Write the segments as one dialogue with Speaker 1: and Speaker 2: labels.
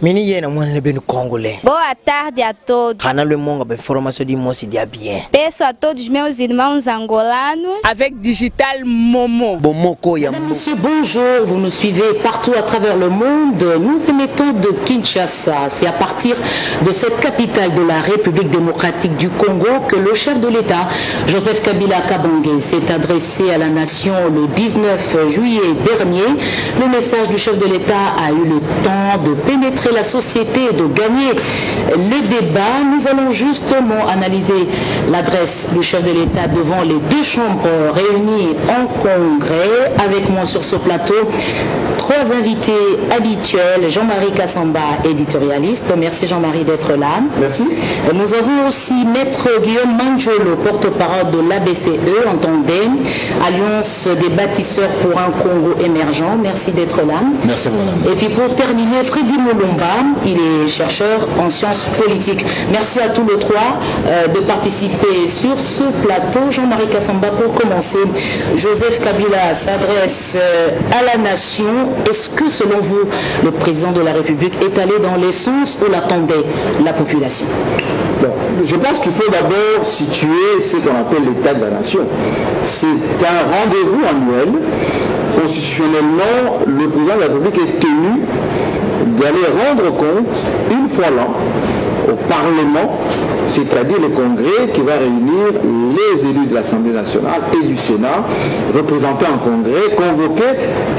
Speaker 1: Mini yena mwana bem congolais.
Speaker 2: Boa tarde a todos.
Speaker 1: Hanalo monga be formation de moci dia bien.
Speaker 2: Peço a todos meus irmãos angolanos
Speaker 3: avec Digital Momo.
Speaker 1: Bomoko ya
Speaker 4: Mesdames, Messieurs, bonjour. Vous nous suivez partout à travers le monde. Nous émettons de Kinshasa. C'est à partir de cette capitale de la République démocratique du Congo que le chef de l'État, Joseph Kabila Kabange, s'est adressé à la nation le 19 juillet dernier. Le message du chef de l'État a eu le temps de pénétrer la société et de gagner les débats. Nous allons justement analyser l'adresse du chef de l'État devant les deux chambres réunies en congrès. Avec moi sur ce plateau, trois invités habituels. Jean-Marie Kassamba, éditorialiste. Merci Jean-Marie d'être là.
Speaker 5: Merci.
Speaker 4: Nous avons aussi Maître Guillaume Manjolo, porte-parole de l'ABCE, entendez, Alliance des bâtisseurs pour un Congo émergent. Merci d'être là.
Speaker 5: Merci madame.
Speaker 4: Et puis pour terminer, Freddy Mulumba, il est chercheur en sciences politiques. Merci à tous les trois de participer sur ce plateau. Jean-Marie Kassamba, pour commencer, Joseph Kabila s'adresse à la nation. Est-ce que selon vous, le président de la République est allé dans les sens où l'attendait la population?
Speaker 5: Bon, je pense qu'il faut d'abord situer ce qu'on appelle l'état de la nation. C'est un rendez-vous annuel. Constitutionnellement, le président de la République est tenu d'aller rendre compte une fois l'an au Parlement, c'est-à-dire le Congrès qui va réunir les élus de l'Assemblée nationale et du Sénat, représentés en Congrès, convoqués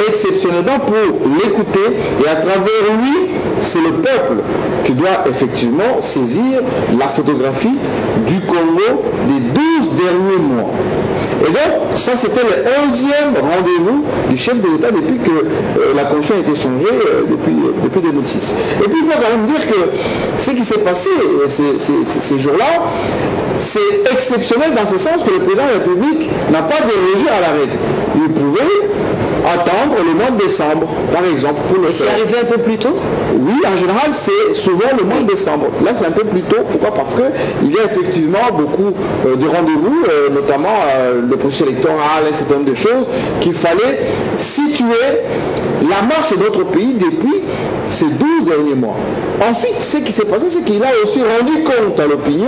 Speaker 5: exceptionnellement pour l'écouter, et à travers lui, c'est le peuple qui doit effectivement saisir la photographie du Congo des 12 derniers mois. Et donc, ça c'était le 11e rendez-vous du chef de l'État depuis que la Constitution a été changée depuis 2006. Et puis il faut quand même dire que ce qui s'est passé ces jours-là, c'est exceptionnel dans ce sens que le président de la République n'a pas dérogé à la règle. Il pouvait attendre le mois de décembre, par exemple, pour le faire.
Speaker 4: C'est arrivé un peu plus tôt?
Speaker 5: Oui, en général, c'est souvent le mois de décembre. Là, c'est un peu plus tôt. Pourquoi? Parce qu'il y a effectivement beaucoup de rendez-vous, notamment le processus électoral, un certain nombre de choses, qu'il fallait situer la marche de notre pays depuis ces 12 derniers mois. Ensuite, ce qui s'est passé, c'est qu'il a aussi rendu compte à l'opinion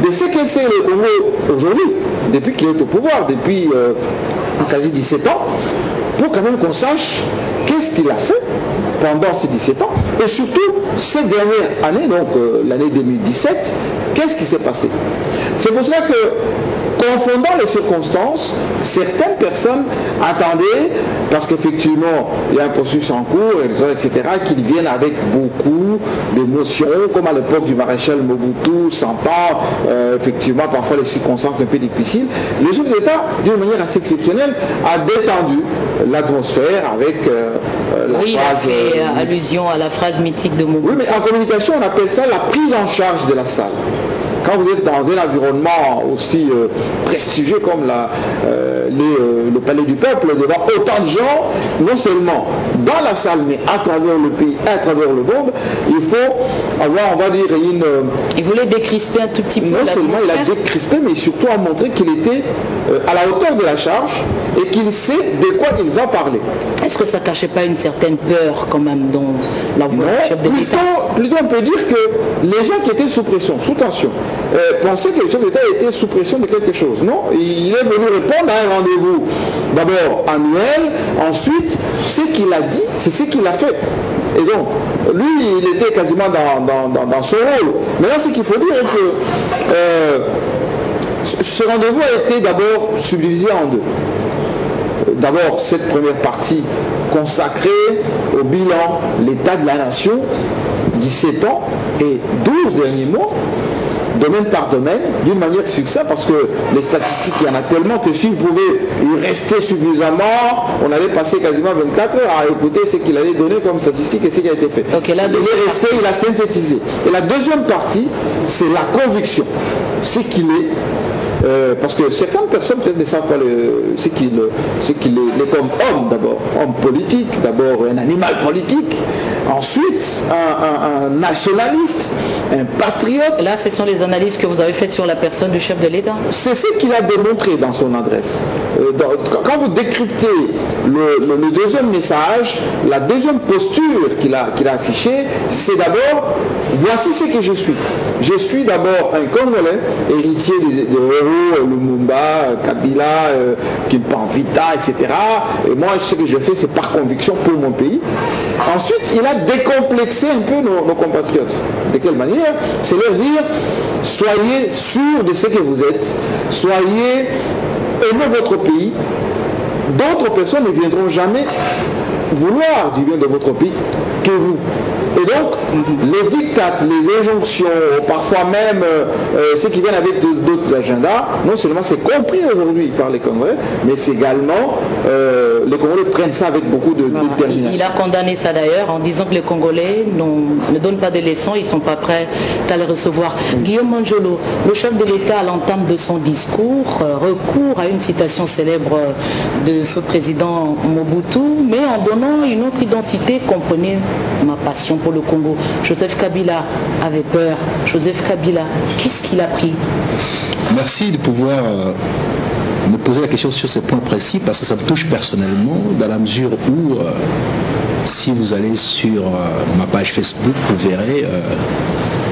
Speaker 5: de ce que c'est le Congo aujourd'hui, depuis qu'il est au pouvoir, depuis quasi 17 ans, pour quand même qu'on sache qu'est-ce qu'il a fait pendant ces 17 ans, et surtout ces dernières années, donc l'année 2017, qu'est-ce qui s'est passé. C'est pour cela que, confondant les circonstances, certaines personnes attendaient, parce qu'effectivement il y a un processus en cours, etc., qu'ils viennent avec beaucoup d'émotions, comme à l'époque du maréchal Mobutu, sentant effectivement parfois les circonstances un peu difficiles. Le chef de l'État, d'une manière assez exceptionnelle, a détendu l'atmosphère avec la
Speaker 4: oui,
Speaker 5: phrase...
Speaker 4: il a fait allusion à la phrase mythique de Mobutu.
Speaker 5: Oui, mais en communication, on appelle ça la prise en charge de la salle. Quand vous êtes dans un environnement aussi prestigieux comme le Palais du Peuple, devant autant de gens, non seulement dans la salle, mais à travers le pays, à travers le monde, il faut avoir, on va dire, une...
Speaker 4: Il voulait décrisper un tout petit peu.
Speaker 5: Non seulement il a décrispé, mais surtout a montré qu'il était à la hauteur de la charge et qu'il sait de quoi il va parler.
Speaker 4: Est-ce que ça ne cachait pas une certaine peur quand même dans la voix du chef de l'État?
Speaker 5: Plutôt on peut dire que les gens qui étaient sous pression, sous tension, pensaient que le chef d'État était sous pression de quelque chose. Non, il est venu répondre à un rendez-vous d'abord annuel, ensuite ce qu'il a dit, c'est ce qu'il a fait. Et donc, lui, il était quasiment dans son rôle. Maintenant, ce qu'il faut dire est que ce rendez-vous a été d'abord subdivisé en deux. D'abord, cette première partie consacrée au bilan, l'état de la nation, 17 ans et 12 derniers mois, domaine par domaine, d'une manière succincte, parce que les statistiques, il y en a tellement que s'il pouvait y rester suffisamment, on allait passer quasiment 24 heures à écouter ce qu'il allait donner comme statistique et ce qui a été fait.
Speaker 4: Okay,
Speaker 5: il est resté, il a synthétisé. Et la deuxième partie, c'est la conviction. Ce qu'il est, parce que certaines personnes peut-être ne savent pas ce qu'il est comme homme d'abord, homme politique, d'abord un animal politique, ensuite un nationaliste, un patriote.
Speaker 4: Là, ce sont les analyses que vous avez faites sur la personne du chef de l'État.
Speaker 5: C'est ce qu'il a démontré dans son adresse. Quand vous décryptez le deuxième message, la deuxième posture qu'il a affichée, c'est d'abord, voici ce que je suis. Je suis d'abord un Congolais, héritier des héros, Lumumba, Kabila, Kimpanvita, etc. Et moi, ce que je fais, c'est par conviction pour mon pays. Ensuite, il a décomplexé un peu nos compatriotes. De quelle manière? C'est leur dire, soyez sûrs de ce que vous êtes, soyez, aimez votre pays. D'autres personnes ne viendront jamais vouloir du bien de votre pays que vous. Et donc, les dictates, les injonctions, parfois même ceux qui viennent avec d'autres agendas, non seulement c'est compris aujourd'hui par les Congolais, mais c'est également, les Congolais prennent ça avec beaucoup de détermination.
Speaker 4: Il a condamné ça d'ailleurs en disant que les Congolais ne donnent pas de leçons, ils ne sont pas prêts à les recevoir. Guillaume Manjolo, le chef de l'État à l'entame de son discours, recourt à une citation célèbre de feu président Mobutu, mais en donnant une autre identité, comprenez ma passion pour le Congo. Joseph Kabila avait peur. Joseph Kabila, qu'est-ce qu'il a pris?
Speaker 6: Merci de pouvoir me poser la question sur ces points précis parce que ça me touche personnellement dans la mesure où si vous allez sur ma page Facebook, vous verrez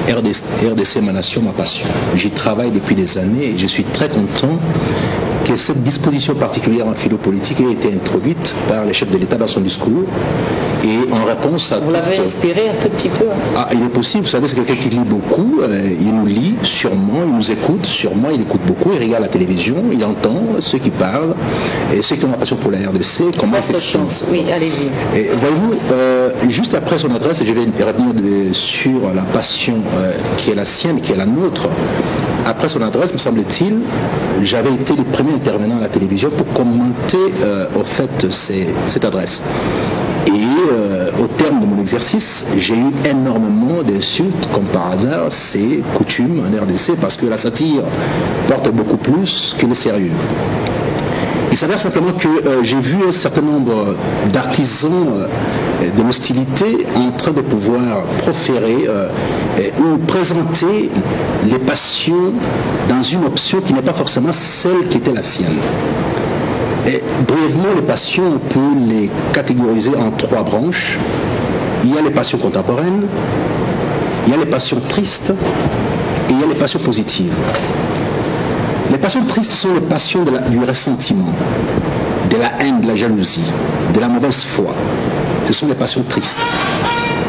Speaker 6: RDC, ma nation, ma passion. J'y travaille depuis des années et je suis très content que cette disposition particulière en philo-politique ait été introduite par les chefs de l'État dans son discours. Et en réponse à...
Speaker 4: Vous l'avez inspiré un tout petit peu.
Speaker 6: Ah, il est possible, vous savez, c'est quelqu'un qui lit beaucoup, il nous lit sûrement, il nous écoute sûrement, il écoute beaucoup, il regarde la télévision, il entend ceux qui parlent, et ceux qui ont la passion pour la RDC, comment ils s'expriment.
Speaker 4: Oui, allez-y.
Speaker 6: Et voyez-vous, juste après son adresse, et je vais revenir sur la passion qui est la sienne, qui est la nôtre, après son adresse, me semble-t-il, j'avais été le premier intervenant à la télévision pour commenter au fait cette adresse. Et au terme de mon exercice, j'ai eu énormément d'insultes, comme par hasard, c'est coutume en RDC, parce que la satire porte beaucoup plus que le sérieux. Il s'avère simplement que j'ai vu un certain nombre d'artisans de l'hostilité en train de pouvoir proférer ou présenter les passions dans une option qui n'est pas forcément celle qui était la sienne. Et brièvement, les passions, on peut les catégoriser en trois branches. Il y a les passions contemporaines, il y a les passions tristes et il y a les passions positives. Les passions tristes sont les passions du ressentiment, de la haine, de la jalousie, de la mauvaise foi. Ce sont les passions tristes.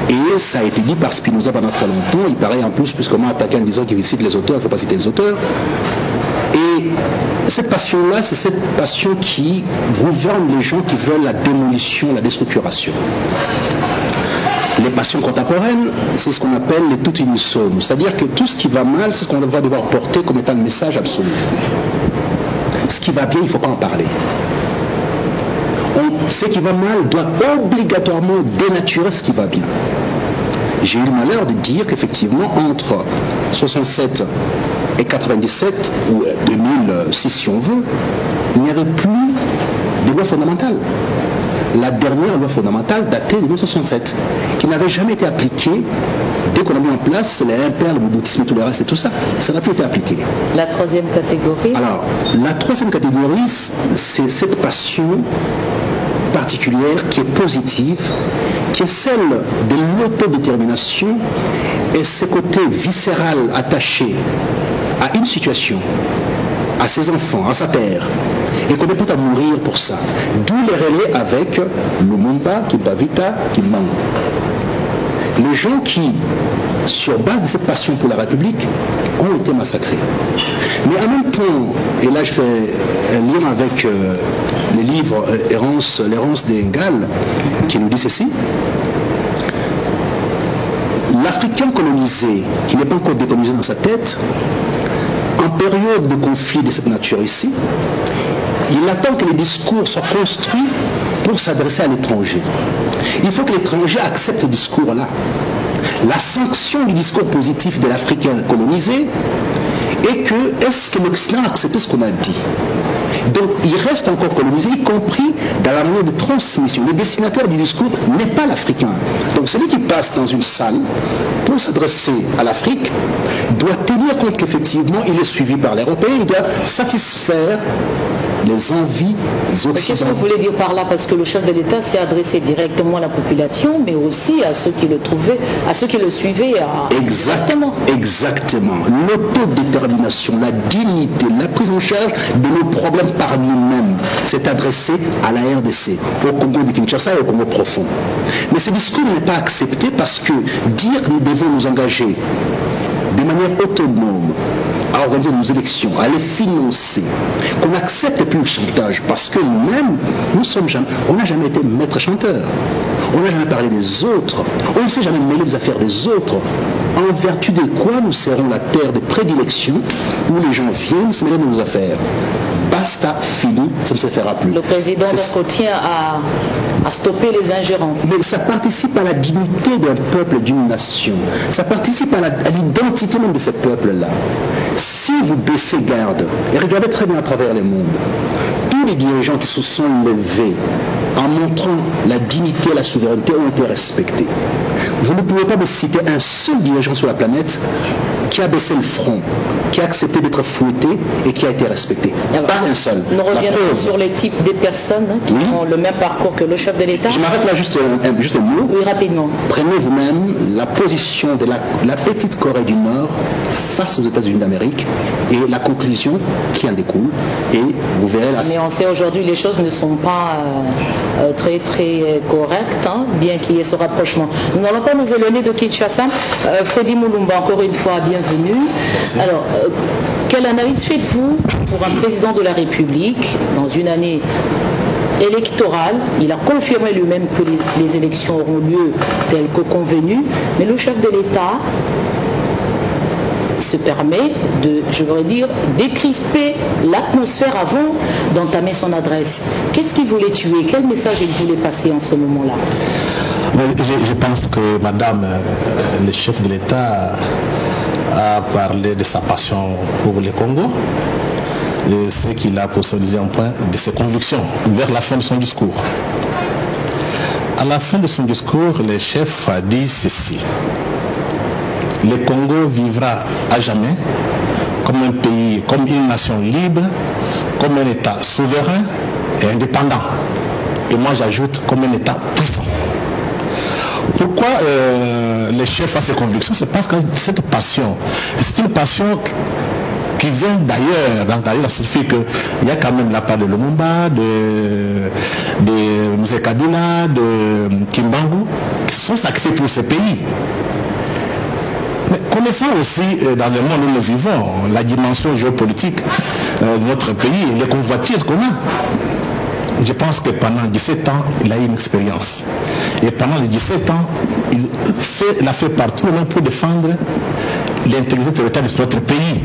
Speaker 6: Et ça a été dit par Spinoza pendant très longtemps. Il paraît en plus, puisqu'on attaqué en disant qu'il cite les auteurs, il ne faut pas citer les auteurs. Et cette passion-là, c'est cette passion qui gouverne les gens qui veulent la démolition, la déstructuration. Les passions contemporaines, c'est ce qu'on appelle les tout unisono. C'est-à-dire que tout ce qui va mal, c'est ce qu'on va devoir porter comme étant le message absolu. Ce qui va bien, il ne faut pas en parler. Ce qui va mal doit obligatoirement dénaturer ce qui va bien. J'ai eu le malheur de dire qu'effectivement, entre 67 et 97, ou 2006 si on veut, il n'y avait plus de loi fondamentale. La dernière loi fondamentale datait de 1967, qui n'avait jamais été appliquée dès qu'on a mis en place les impairs, le bouddhisme et tout le reste et tout ça. Ça n'a plus été appliqué.
Speaker 4: La troisième catégorie?
Speaker 6: Alors, la troisième catégorie, c'est cette passion particulière qui est positive, qui est celle de l'autodétermination et ce côté viscéral attaché à une situation, à ses enfants, à sa terre, et qu'on est prêt à mourir pour ça. D'où les relais avec Lumumba, Kimpanvita, Kimbangu. Les gens qui, sur base de cette passion pour la République, ont été massacrés. Mais en même temps, et là je fais un lien avec les livres L'errance d'Engel, qui nous dit ceci: l'Africain colonisé, qui n'est pas encore décolonisé dans sa tête, en période de conflit de cette nature ici, il attend que les discours soient construits pour s'adresser à l'étranger. Il faut que l'étranger accepte ce discours-là. La sanction du discours positif de l'Africain colonisé est que, est-ce que l'Occident a accepté ce qu'on a dit? Donc il reste encore colonisé, y compris dans la manière de transmission. Le destinataire du discours n'est pas l'Africain. Donc celui qui passe dans une salle pour s'adresser à l'Afrique doit tenir compte qu'effectivement il est suivi par les Européens, il doit satisfaire les envies occidentales.
Speaker 4: Qu'est-ce que vous voulez dire par là? Parce que le chef de l'État s'est adressé directement à la population, mais aussi à ceux qui le trouvaient, à ceux qui le suivaient.
Speaker 6: Exactement. L'autodétermination, la dignité, la prise en charge de nos problèmes par nous-mêmes. C'est adressé à la RDC, au Congo de Kinshasa et au Congo profond. Mais ce discours n'est pas accepté parce que dire que nous devons nous engager de manière autonome à organiser nos élections, à les financer, qu'on n'accepte plus le chantage, parce que nous-mêmes, on n'a jamais été maître chanteur. On n'a jamais parlé des autres. On ne s'est jamais mêlé des affaires des autres. En vertu de quoi nous serons la terre de prédilection où les gens viennent se mêler de nos affaires. Basta, fini, ça ne se fera plus.
Speaker 4: Le président donc tient à stopper les ingérences.
Speaker 6: Mais ça participe à la dignité d'un peuple, d'une nation. Ça participe à l'identité même de ce peuple-là. Si vous baissez garde, et regardez très bien à travers le monde, tous les dirigeants qui se sont levés en montrant la dignité et la souveraineté ont été respectés. Vous ne pouvez pas me citer un seul dirigeant sur la planète qui a baissé le front, qui a accepté d'être fouetté et qui a été respecté.
Speaker 4: Alors,
Speaker 6: pas un seul.
Speaker 4: Nous reviendrons sur les types des personnes qui ont le même parcours que le chef de l'État.
Speaker 6: Je m'arrête là juste un mot.
Speaker 4: Oui, rapidement.
Speaker 6: Prenez vous-même la position de la petite Corée du Nord face aux États-Unis d'Amérique et la conclusion qui en découle. Et vous verrez la...
Speaker 4: Mais on sait aujourd'hui les choses ne sont pas très correctes, hein, bien qu'il y ait ce rapprochement. Nous n'allons pas nous éloigner de Kinshasa. Freddy Mulumba, encore une fois, bienvenue. Merci. Alors, quelle analyse faites-vous pour un président de la République dans une année électorale? Il a confirmé lui-même que les élections auront lieu telles que convenu, mais le chef de l'État se permet de, je voudrais dire, décrisper l'atmosphère avant d'entamer son adresse. Qu'est-ce qu'il voulait tuer? Quel message il voulait passer en ce moment-là?
Speaker 7: Je pense que Madame, le chef de l'État, a parlé de sa passion pour le Congo et ce qu'il a personnalisé en point de ses convictions vers la fin de son discours. À la fin de son discours, le chef a dit ceci: le Congo vivra à jamais comme un pays, comme une nation libre, comme un État souverain et indépendant. Et moi j'ajoute comme un État puissant. Pourquoi le chef a ses convictions? C'est parce que cette passion, c'est une passion qui vient d'ailleurs. D'ailleurs, ça signifie qu'il y a quand même la part de Lumumba, de M. Kabila, de Kimbangu, qui sont sacrifiés pour ce pays. Mais connaissant aussi dans le monde où nous vivons la dimension géopolitique de notre pays et les convoitises qu'on a, je pense que pendant 17 ans, il a eu une expérience. Et pendant les 17 ans, il a fait partout pour défendre l'intégrité territoriale de notre pays.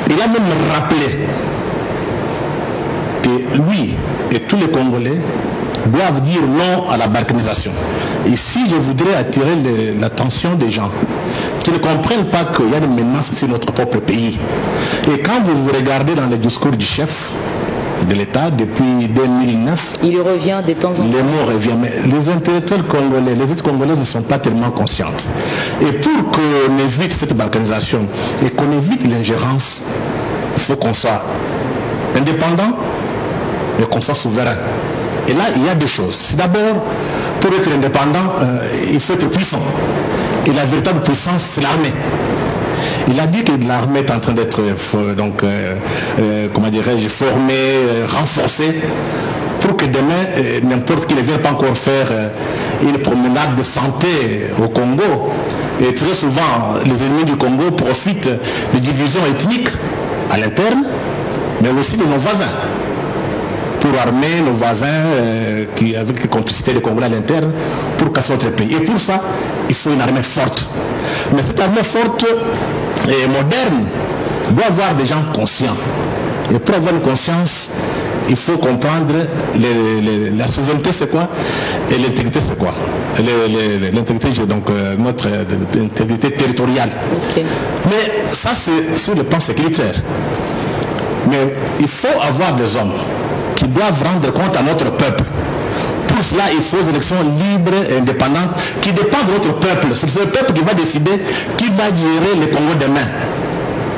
Speaker 7: Il a même rappelé que lui et tous les Congolais doivent dire non à la balkanisation. Ici, je voudrais attirer l'attention des gens qui ne comprennent pas qu'il y a une menace sur notre propre pays. Et quand vous regardez dans le discours du chef de l'État depuis 2009,
Speaker 4: il revient de temps en temps.
Speaker 7: Les mots reviennent, mais les intellectuels congolais, les élites congolaises ne sont pas tellement conscientes. Et pour qu'on évite cette balkanisation et qu'on évite l'ingérence, il faut qu'on soit indépendant et qu'on soit souverain. Et là, il y a deux choses. D'abord, pour être indépendant, il faut être puissant. Et la véritable puissance, c'est l'armée. Il a dit que l'armée est en train d'être comment dirais-je, formée, renforcée, pour que demain, n'importe qui ne vienne pas encore faire une promenade de santé au Congo. Et très souvent, les ennemis du Congo profitent des divisions ethniques à l'interne, mais aussi de nos voisins, pour armer nos voisins avec la complicité des Congolais à l'interne, pour casser notre pays. Et pour ça, il faut une armée forte. Mais cette armée forte et moderne doit avoir des gens conscients. Et pour avoir une conscience, il faut comprendre la souveraineté c'est quoi et l'intégrité c'est quoi. L'intégrité, donc notre intégrité territoriale. Okay. Mais ça c'est sur le plan sécuritaire. Mais il faut avoir des hommes qui doivent rendre compte à notre peuple. Pour cela, il faut des élections libres et indépendantes qui dépendent de notre peuple. C'est le peuple qui va décider qui va gérer le Congo demain.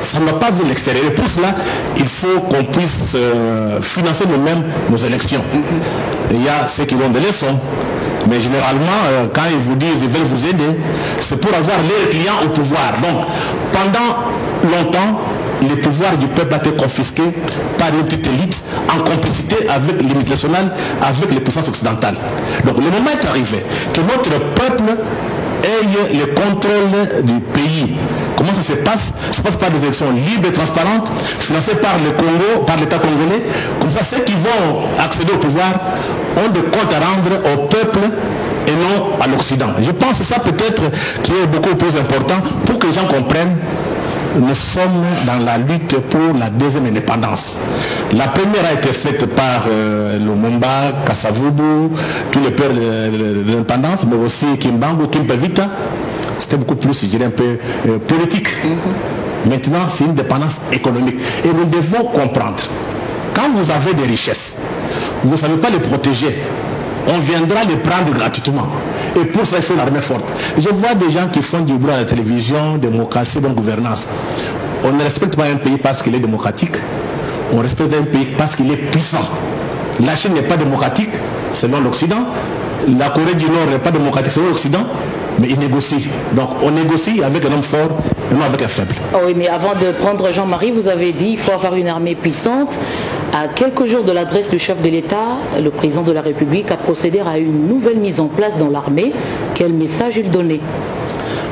Speaker 7: Ça ne va pas venir de l'extérieur. Et pour cela, il faut qu'on puisse financer nous-mêmes nos élections. Il y a ceux qui donnent des leçons. Mais généralement, quand ils vous disent qu'ils veulent vous aider, c'est pour avoir les clients au pouvoir. Donc, pendant longtemps, le pouvoir du peuple a été confisqué par une petite élite en complicité avec les multinationales, avec les puissances occidentales. Donc, le moment est arrivé que notre peuple ait le contrôle du pays. Comment ça se passe? Ça se passe par des élections libres et transparentes, financées par le Congo, par l'État congolais. Comme ça, ceux qui vont accéder au pouvoir ont des comptes à rendre au peuple et non à l'Occident. Je pense que ça peut-être qui est beaucoup plus important pour que les gens comprennent. Nous sommes dans la lutte pour la deuxième indépendance. La première a été faite par Lumumba, Kasavubu, tous les pères de l'indépendance, mais aussi Kimbangu, Kimpevita. C'était beaucoup plus, je dirais, un peu politique. Maintenant, c'est une dépendance économique. Et nous devons comprendre, quand vous avez des richesses, vous ne savez pas les protéger. On viendra les prendre gratuitement. Et pour ça, il faut une armée forte. Je vois des gens qui font du bruit à la télévision, démocratie, bonne gouvernance. On ne respecte pas un pays parce qu'il est démocratique. On respecte un pays parce qu'il est puissant. La Chine n'est pas démocratique, selon l'Occident. La Corée du Nord n'est pas démocratique, selon l'Occident. Mais ils négocient. Donc on négocie avec un homme fort et non avec un faible.
Speaker 4: Oh oui, mais avant de prendre Jean-Marie, vous avez dit qu'il faut avoir une armée puissante. À quelques jours de l'adresse du chef de l'État, le président de la République a procédé à une nouvelle mise en place dans l'armée. Quel message il donnait?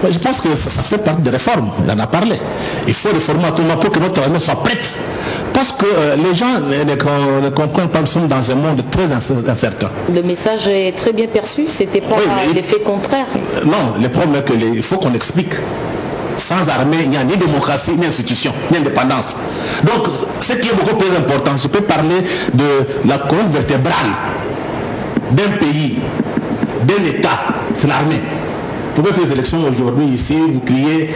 Speaker 7: Je pense que ça fait partie des réformes. Il en a parlé. Il faut réformer à tout moment pour que notre armée soit prête. Parce que les gens ne comprennent pas que nous sommes dans un monde très incertain.
Speaker 4: Le message est très bien perçu. C'était pas l'effet contraire.
Speaker 7: Non, le problème est qu'il faut qu'on explique. Sans armée, il n'y a ni démocratie, ni institution, ni indépendance. Donc, ce qui est beaucoup plus important, je peux parler de la colonne vertébrale d'un pays, d'un État, c'est l'armée. Vous pouvez faire des élections aujourd'hui ici, vous criez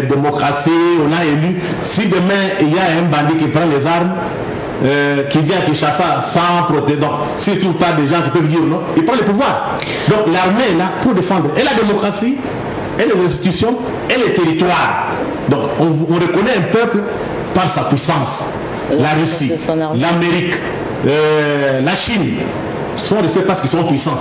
Speaker 7: démocratie, on a élu. Si demain il y a un bandit qui prend les armes, qui vient à Kinshasa sans protéger, donc s'il ne trouve pas des gens qui peuvent dire non, il prend le pouvoir. Donc l'armée est là pour défendre et la démocratie, et les institutions, et les territoires. Donc on reconnaît un peuple par sa puissance. La Russie, l'Amérique, la Chine sont restés parce qu'ils sont puissants.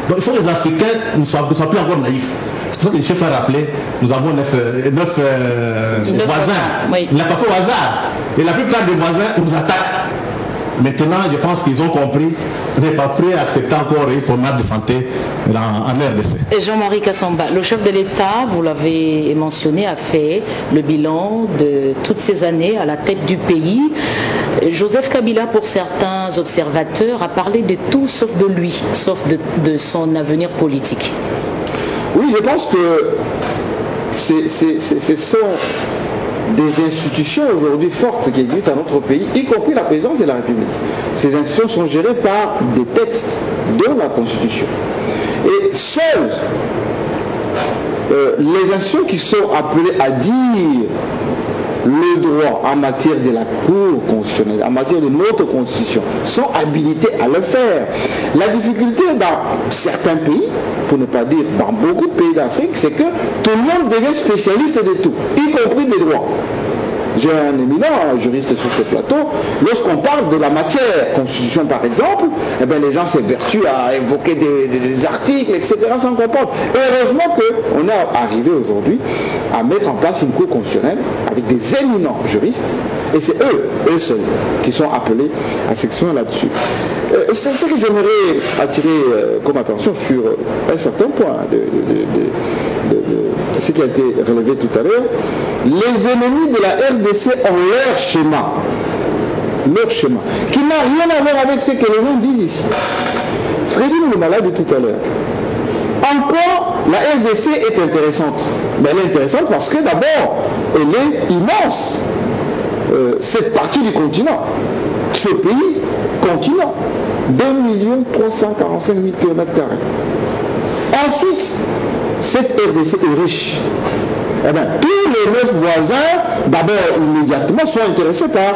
Speaker 7: Donc il faut que les Africains ne soient plus encore naïfs. C'est pour ça que le chef a rappelé, nous avons 9 voisins. Oui. Il n'a pas fait au hasard. Et la plupart des voisins nous attaquent. Maintenant, je pense qu'ils ont compris. On n'est pas prêt à accepter encore une promenade de santé en RDC.
Speaker 4: Et Jean-Marie Kassamba, le chef de l'État, vous l'avez mentionné, a fait le bilan de toutes ces années à la tête du pays. Joseph Kabila, pour certains observateurs, a parlé de tout sauf de lui, sauf de son avenir politique.
Speaker 5: Oui, je pense que ce sont des institutions aujourd'hui fortes qui existent dans notre pays, y compris la présidence de la République. Ces institutions sont gérées par des textes de la Constitution. Et seules les institutions qui sont appelées à dire le droit en matière de la Cour constitutionnelle, en matière de notre Constitution, sont habilités à le faire. La difficulté dans certains pays, pour ne pas dire dans beaucoup de pays d'Afrique, c'est que tout le monde devient spécialiste de tout, y compris des droits. J'ai un éminent juriste sur ce plateau. Lorsqu'on parle de la matière constitution par exemple, eh bien, les gens s'évertuent à évoquer des articles, etc. sans comprendre. Et heureusement qu'on est arrivé aujourd'hui à mettre en place une cour constitutionnelle avec des éminents juristes. Et c'est eux seuls, qui sont appelés à s'exprimer là-dessus. C'est ce que j'aimerais attirer comme attention sur un certain point de ce qui a été relevé tout à l'heure. Les ennemis de la RDC ont leur schéma, qui n'a rien à voir avec ce que les gens disent ici. Frédéric le malade de tout à l'heure. En quoi la RDC est intéressante? Mais elle est intéressante parce que d'abord, elle est immense. Cette partie du continent, ce pays, continent, 2 345 000 km². Ensuite, cette RDC est riche. eh bien, tous les 9 voisins, d'abord immédiatement, sont intéressés par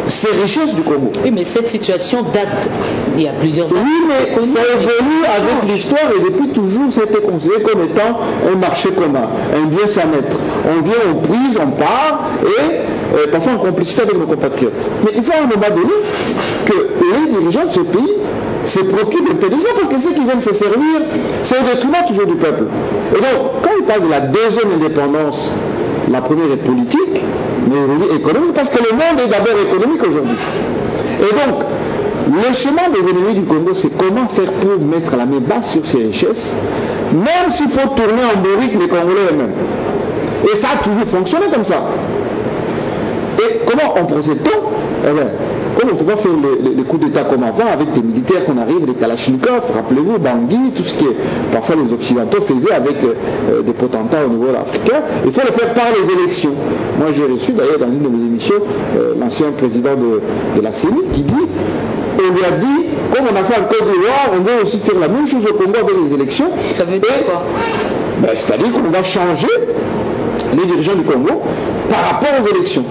Speaker 5: ces richesses du Congo.
Speaker 4: Oui, mais cette situation date il y a plusieurs années.
Speaker 5: Oui, mais ça évolue avec l'histoire et depuis toujours, ça a été considéré comme étant un marché commun, un bien sans maître. On vient, on prise, on part et parfois en complicité avec nos compatriotes. Mais il faut à un moment donné que les dirigeants de ce pays se préoccupent un peu de ça parce que ceux qui viennent se servir, c'est au détriment toujours du peuple. Et donc, quand ils parlent de la deuxième indépendance, la première est politique, mais aujourd'hui économique, parce que le monde est d'abord économique aujourd'hui. Et donc, le chemin des ennemis du Congo, c'est comment faire pour mettre la main basse sur ces richesses, même s'il faut tourner en bourrique les Congolais eux-mêmes. Et ça a toujours fonctionné comme ça. Et comment on procède-t-on? Eh bien, comme on ne peut pas faire les coups d'État comme avant, avec des militaires qu'on arrive, des Kalachnikov, rappelez-vous, Bangui, tout ce qui est parfois les Occidentaux faisaient avec des potentats au niveau africain, il faut le faire par les élections. Moi j'ai reçu d'ailleurs dans une de mes émissions l'ancien président de la CENI qui dit, on lui a dit, comme on a fait en Côte d'Ivoire, on veut aussi faire la même chose au Congo avec les élections.
Speaker 4: Ça veut dire quoi?
Speaker 5: Ben, c'est-à-dire qu'on va changer les dirigeants du Congo par rapport aux élections.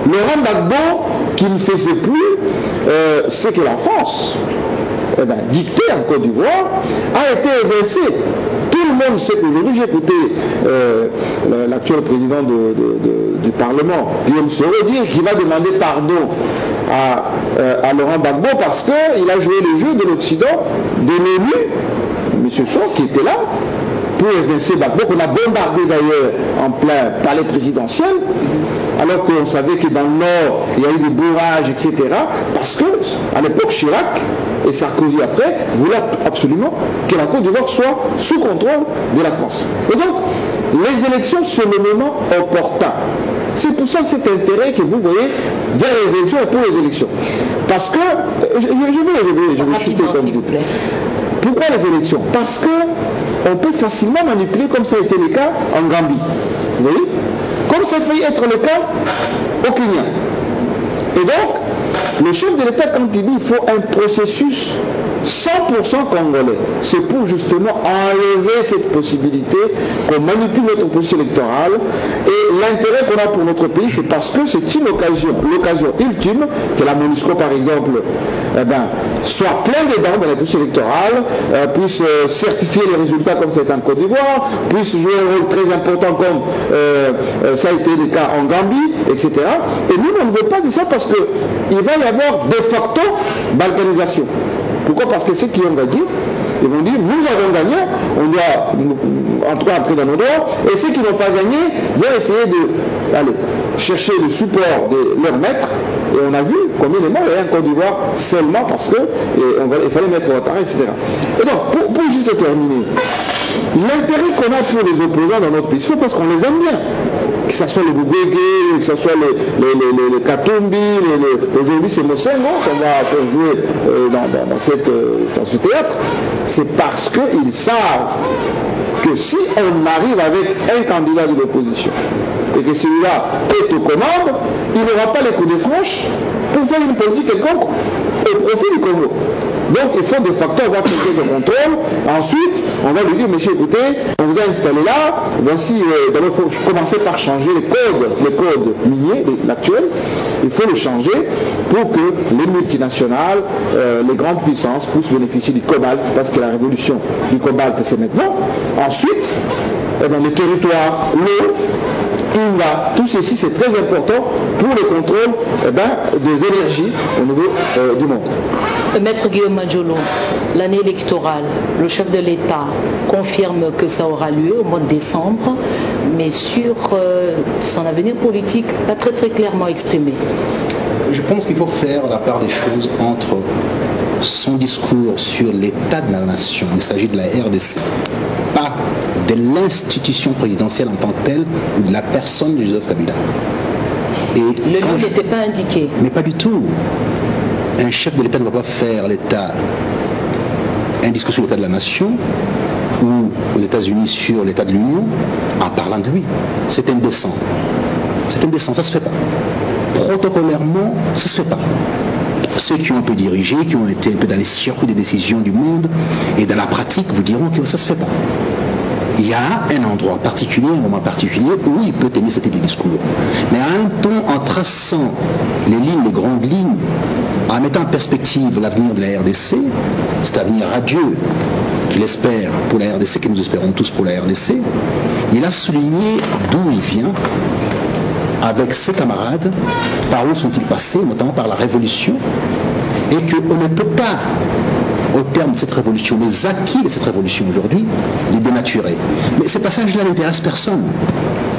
Speaker 5: Laurent Gbagbo, qui ne faisait plus ce que la France dictait en Côte d'Ivoire, a été évincé. Tout le monde sait qu'aujourd'hui, j'ai écouté l'actuel président du Parlement, Guillaume Soro, dire qu'il va demander pardon à Laurent Gbagbo parce qu'il a joué le jeu de l'Occident, de l'ONU, M. Chaud, qui était là, pour évincer Gbagbo, qu'on a bombardé d'ailleurs en plein palais présidentiel, alors qu'on savait que dans le Nord, il y a eu des bourrages, etc. Parce que, à l'époque, Chirac et Sarkozy après voulaient absolument que la Côte d'Ivoire soit sous contrôle de la France. Et donc, les élections, c'est le moment opportun. C'est pour ça cet intérêt que vous voyez vers les élections et pour les élections. Parce que, je vais chuter comme vous. Pourquoi les élections? Parce qu'on peut facilement manipuler, comme ça a été le cas en Gambie. Vous voyez? Comme ça a failli être le cas au Kenya. Et donc, le chef de l'État, quand il dit qu'il faut un processus 100% congolais, c'est pour justement enlever cette possibilité qu'on manipule notre processus électoral. Et l'intérêt qu'on a pour notre pays, c'est parce que c'est une occasion, l'occasion ultime, que la MONUSCO par exemple, soit plein dedans dans le processus électoral, puisse certifier les résultats comme c'est en Côte d'Ivoire, puisse jouer un rôle très important comme ça a été le cas en Gambie, etc. Et nous, on ne veut pas de ça parce qu'il va y avoir de facto balkanisation. Pourquoi? Parce que ceux qui ont gagné, ils vont dire, nous avons gagné, on doit en tout cas entrer dans nos droits, et ceux qui n'ont pas gagné vont essayer de chercher le support de leur maître, et on a vu combien de morts il y a en Côte d'Ivoire seulement parce qu'il fallait mettre au retard, etc. Et donc, pour juste terminer, l'intérêt qu'on a pour les opposants dans notre pays, c'est parce qu'on les aime bien. Que ce soit les Bougouégué, que ce soit les Katumbi, aujourd'hui c'est Mosengo qu'on va faire jouer dans ce théâtre, c'est parce qu'ils savent que si on arrive avec un candidat de l'opposition et que celui-là est aux commandes, il n'aura pas les coups de franche pour faire une politique quelconque au profit du Congo. Donc il faut de facto avoir quelqu'un de contrôle. Ensuite, on va lui dire, monsieur, écoutez, on vous a installé là, voici, d'abord il faut commencer par changer les codes miniers, l'actuel, il faut le changer pour que les multinationales, les grandes puissances puissent bénéficier du cobalt, parce que la révolution du cobalt c'est maintenant. Ensuite, les territoires, l'eau, Inga, tout ceci c'est très important pour le contrôle des énergies au niveau du monde.
Speaker 4: Maître Guillaume Madjolo, l'année électorale, le chef de l'État confirme que ça aura lieu au mois de décembre, mais sur son avenir politique, pas très très clairement exprimé.
Speaker 6: Je pense qu'il faut faire la part des choses entre son discours sur l'état de la nation, il s'agit de la RDC, pas de l'institution présidentielle en tant que telle, ou de la personne de Joseph Kabila.
Speaker 4: Et le lieu n'était pas indiqué.
Speaker 6: Mais pas du tout. Un chef de l'État ne va pas faire un discours sur l'état de la nation ou aux États-Unis sur l'état de l'Union en parlant de lui. C'est indécent. C'est indécent, ça ne se fait pas. Protocolairement, ça ne se fait pas. Ceux qui ont un peu dirigé, qui ont été un peu dans les circuits de décision du monde et dans la pratique, vous diront que ça ne se fait pas. il y a un endroit particulier, un moment particulier où il peut tenir ce type de discours. Mais en même temps, en traçant les grandes lignes, en mettant en perspective l'avenir de la RDC, cet avenir radieux qu'il espère pour la RDC, que nous espérons tous pour la RDC, il a souligné d'où il vient, avec ses camarades, par où sont-ils passés, notamment par la Révolution, et qu'on ne peut pas, au terme de cette révolution, les acquis de cette révolution aujourd'hui, les dénaturer. Mais ces passages-là n'intéressent personne.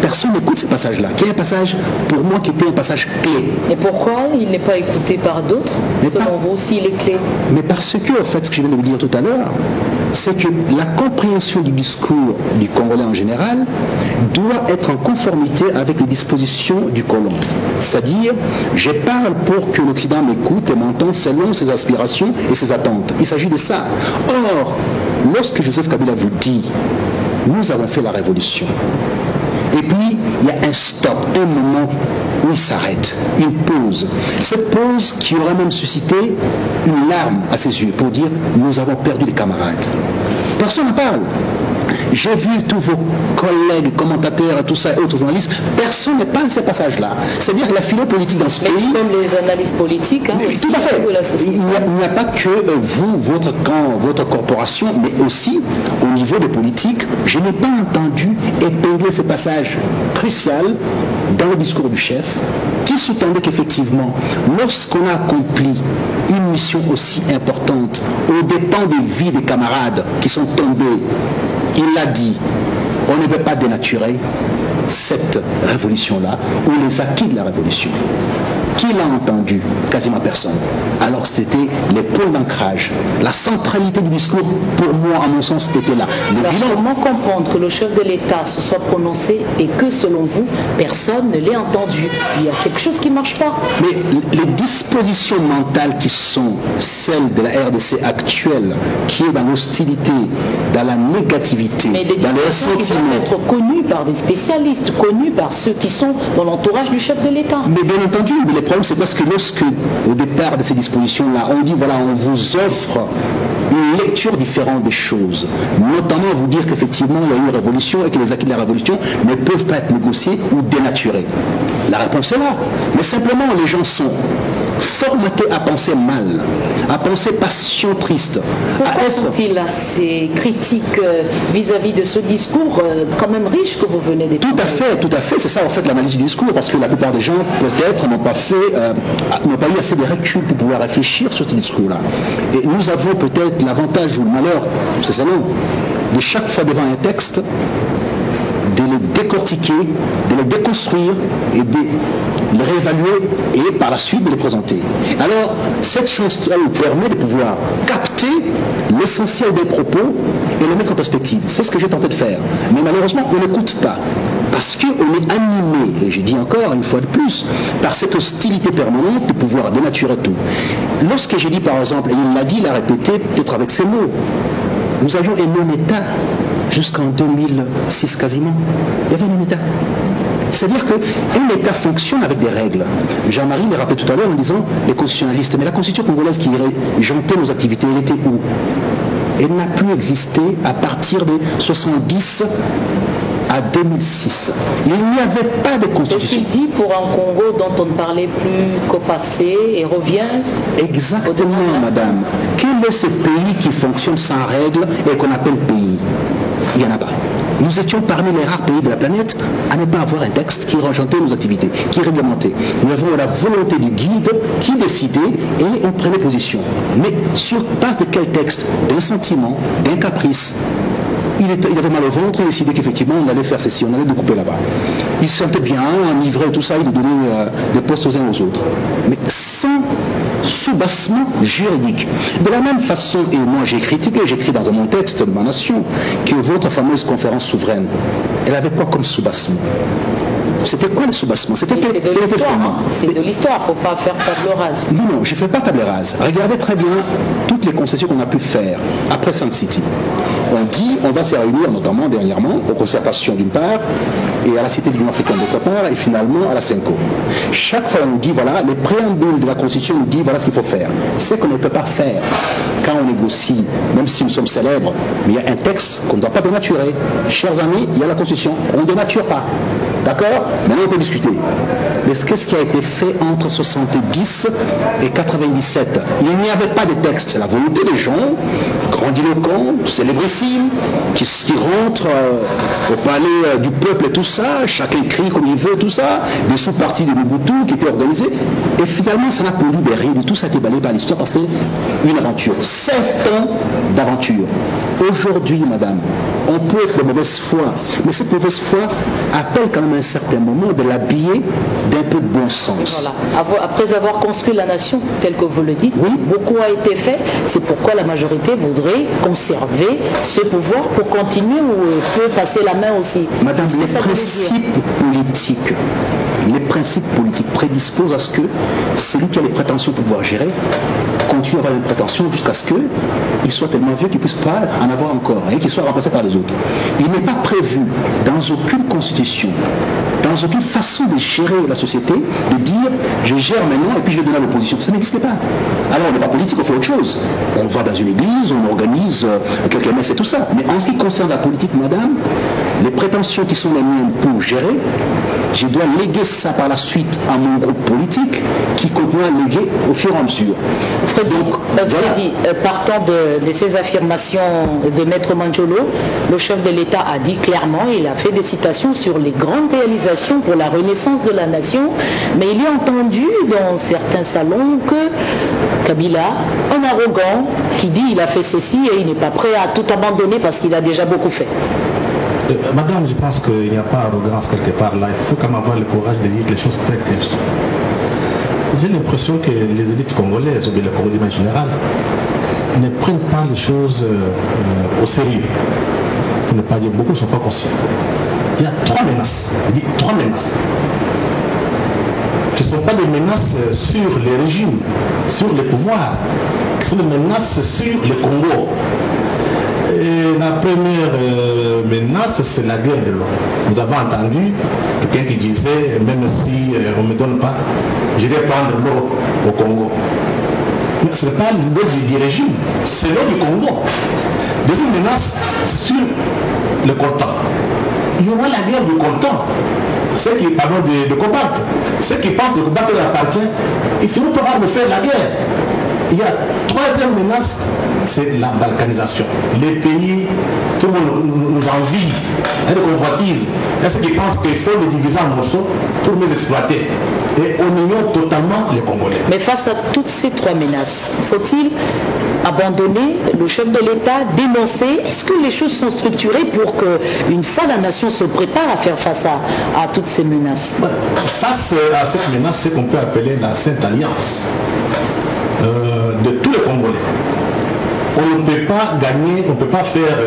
Speaker 6: Personne n'écoute ces passages-là, qui est un passage, pour moi, qui était un passage clé.
Speaker 4: Et pourquoi il n'est pas écouté par d'autres? Selon vous aussi, il est clé.
Speaker 6: Mais parce que, en fait, ce que je viens de vous dire tout à l'heure, c'est que la compréhension du discours du Congolais en général doit être en conformité avec les dispositions du colon. C'est-à-dire, je parle pour que l'Occident m'écoute et m'entende selon ses aspirations et ses attentes. Il s'agit de ça. Or, lorsque Joseph Kabila vous dit « nous avons fait la révolution », et puis, il y a un stop, un moment où il s'arrête, une pause. Cette pause qui aurait même suscité une larme à ses yeux pour dire « nous avons perdu les camarades ». Personne n'en parle. J'ai vu tous vos collègues, commentateurs et tout ça, et autres journalistes, personne ne parle de ces passages-là. C'est-à-dire que la philo politique dans ce pays...
Speaker 4: Comme les analystes politiques, hein,
Speaker 6: tout à fait. Il n'y a pas que vous, votre camp, votre corporation, mais aussi au niveau des politiques, je n'ai pas entendu épingler ces passages cruciaux dans le discours du chef, qui sous-tendait qu'effectivement, lorsqu'on a accompli une mission aussi importante, aux dépens des vies des camarades qui sont tombés, il l'a dit, on ne peut pas dénaturer cette révolution-là ou les acquis de la révolution. Qui l'a entendu? Quasiment personne. Alors c'était les points d'ancrage. La centralité du discours, pour moi, à mon sens, était là.
Speaker 4: Comment comprendre que le chef de l'État se soit prononcé et que, selon vous, personne ne l'ait entendu? Il y a quelque chose qui ne marche pas.
Speaker 6: Mais les dispositions mentales qui sont celles de la RDC actuelle, qui est dans l'hostilité, dans la négativité,
Speaker 4: mais des
Speaker 6: dans le
Speaker 4: dispositions qui
Speaker 6: ressentiment...
Speaker 4: doivent être connues par des spécialistes, connues par ceux qui sont dans l'entourage du chef de l'État.
Speaker 6: Mais bien entendu, mais le problème c'est parce que lorsque, au départ de ces dispositions-là, on dit voilà, on vous offre une lecture différente des choses, notamment vous dire qu'effectivement il y a eu une révolution et que les acquis de la révolution ne peuvent pas être négociés ou dénaturés. La réponse est là. Mais simplement les gens sont formatés à penser mal, à penser passion triste.
Speaker 4: Pourquoi sont-ils assez critiques vis-à-vis de ce discours quand même riche que vous venez d'écouter?
Speaker 6: Tout à fait, c'est ça en fait l'analyse du discours, parce que la plupart des gens peut-être n'ont pas eu assez de recul pour pouvoir réfléchir sur ce discours-là. Et nous avons peut-être l'avantage ou le malheur, c'est ça non, de chaque fois devant un texte, de les décortiquer, de les déconstruire et de les réévaluer et par la suite de les présenter. Alors, cette chance-là nous permet de pouvoir capter l'essentiel des propos et les mettre en perspective. C'est ce que j'ai tenté de faire. Mais malheureusement, on n'écoute pas. Parce qu'on est animé, et j'ai dit encore une fois de plus, par cette hostilité permanente de pouvoir dénaturer tout. Lorsque j'ai dit par exemple, et il l'a dit, il l'a répété peut-être avec ses mots, nous avions un même État jusqu'en 2006 quasiment. Il y avait un même État. C'est-à-dire qu'un État fonctionne avec des règles. Jean-Marie l'a rappelé tout à l'heure en disant les constitutionnalistes, mais la constitution congolaise qui régentait nos activités, elle était où? Elle n'a plus existé à partir de 70 à 2006. Il n'y avait pas de constitution.
Speaker 4: C'est ce qu'il dit pour un Congo dont on ne parlait plus qu'au passé et revient.
Speaker 6: Exactement, madame. Quel est ce pays qui fonctionne sans règles et qu'on appelle pays? Il n'y en a pas. Nous étions parmi les rares pays de la planète à ne pas avoir un texte qui régentait nos activités, qui réglementait. Nous avons la volonté du guide qui décidait et on prenait position. Mais sur base de quel texte? D'un sentiment, d'un caprice. Il avait mal au ventre et décidait qu'effectivement on allait faire ceci, on allait découper là-bas. Il se sentait bien, enivré et tout ça, il donnait des postes aux uns aux autres. Mais sans soubassement juridique. De la même façon, et moi j'ai critiqué, j'écris dans mon texte de ma nation, que votre fameuse conférence souveraine, elle avait quoi comme soubassement? C'était quoi le soubassement? C'était
Speaker 4: de l'histoire. C'est de l'histoire, il ne faut pas faire table rase.
Speaker 6: Non, je ne fais pas table rase. Regardez très bien toutes les concessions qu'on a pu faire après Sun City. On dit, on va se réunir notamment dernièrement aux concertations d'une part, et à la Cité de l'Union africaine d'autre part, et finalement à la CENCO. Chaque fois on nous dit, voilà, les préambules de la Constitution nous disent, voilà ce qu'il faut faire. C'est qu'on ne peut pas faire quand on négocie, même si nous sommes célèbres, mais il y a un texte qu'on ne doit pas dénaturer. Chers amis, il y a la Constitution, on ne dénature pas. D'accord? Maintenant on peut discuter. Mais qu'est-ce qui a été fait entre 70 et 97? Il n'y avait pas de texte. C'est la volonté des gens, grandiloquents, célébrissimes, qui rentrent au palais du peuple et tout ça, chacun crie comme il veut, tout ça, des sous-partis de Mobutu qui étaient organisés. Et finalement, ça n'a produit de rien du tout, ça a été balayé par l'histoire parce que c'est une aventure. 7 ans d'aventure. Aujourd'hui, madame, on peut être de mauvaise foi, mais cette mauvaise foi appelle quand même à un certain moment de l'habiller d'un peu de bon sens.
Speaker 4: Voilà. Après avoir construit la nation, tel que vous le dites, oui, beaucoup a été fait. C'est pourquoi la majorité voudrait conserver ce pouvoir pour continuer ou peut passer la main aussi.
Speaker 6: Madame, les principes politiques prédisposent à ce que celui qui a les prétentions pour pouvoir gérer continue à avoir les prétentions jusqu'à ce qu'il soit tellement vieux qu'il ne puisse pas en avoir encore et qu'il soit remplacé par les autres. Il n'est pas prévu dans aucune constitution, dans aucune façon de gérer la société, de dire je gère maintenant et puis je vais donner à l'opposition. Ça n'existait pas. Alors on n'est pas politique, on fait autre chose. On va dans une église, on organise quelques messes et tout ça. Mais en ce qui concerne la politique, madame, les prétentions qui sont les miennes pour gérer, je dois léguer ça par la suite à mon groupe politique qui continue à léguer au fur et à mesure.
Speaker 4: Freddy, partant de ces affirmations de Maître Manjolo, le chef de l'État a dit clairement, il a fait des citations sur les grandes réalisations pour la renaissance de la nation, mais il est entendu dans certains salons que Kabila, un arrogant qui dit il a fait ceci et il n'est pas prêt à tout abandonner parce qu'il a déjà beaucoup fait.
Speaker 7: Madame, je pense qu'il n'y a pas d'arrogance quelque part là. Il faut quand même avoir le courage de dire les choses telles qu'elles sont. J'ai l'impression que les élites congolaises, ou bien le Congolais en général, ne prennent pas les choses au sérieux. Pour ne pas dire beaucoup, ne sont pas conscients. Il y a 3 menaces. Il dit 3 menaces. Ce ne sont pas des menaces sur les régimes, sur les pouvoirs. Ce sont des menaces sur le Congo. Et la première menace, c'est la guerre de l'eau. Nous avons entendu quelqu'un qui disait, même si on ne me donne pas, je vais prendre l'eau au Congo. Mais ce n'est pas l'eau du régime, c'est l'eau du Congo. Deuxième menace, c'est sur le coltan. Il y aura la guerre du coltan. Ceux qui parlent de combattre, ceux qui pensent que le combattre leur appartient, ils finiront par me faire la guerre. Il y a 3e menace, c'est la balkanisation. Les pays, tout le monde nous envie, nous convoitise. Il y a ceux qui pensent qu'il faut les diviser en morceaux pour les exploiter. Et on ignore totalement les Congolais.
Speaker 4: Mais face à toutes ces 3 menaces, faut-il abandonner le chef de l'État, dénoncer? Est-ce que les choses sont structurées pour qu'une fois la nation se prépare à faire face à toutes ces menaces?
Speaker 7: Face à cette menace, c'est qu'on peut appeler la Sainte Alliance de tous les Congolais. On ne peut pas gagner, on ne peut pas faire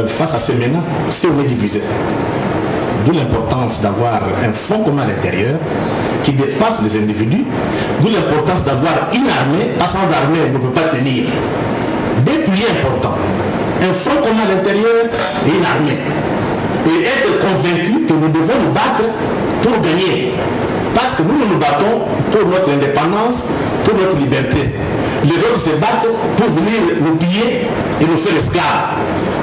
Speaker 7: face à ces menaces si on est divisé. D'où l'importance d'avoir un front commun à l'intérieur qui dépasse les individus. D'où l'importance d'avoir une armée, pas sans armée, on ne peut pas tenir. Des piliers importants. Un front commun à l'intérieur et une armée. Et être convaincu que nous devons nous battre pour gagner. Parce que nous nous battons pour notre indépendance, pour notre liberté. Les autres se battent pour venir nous piller et nous faire esclaves.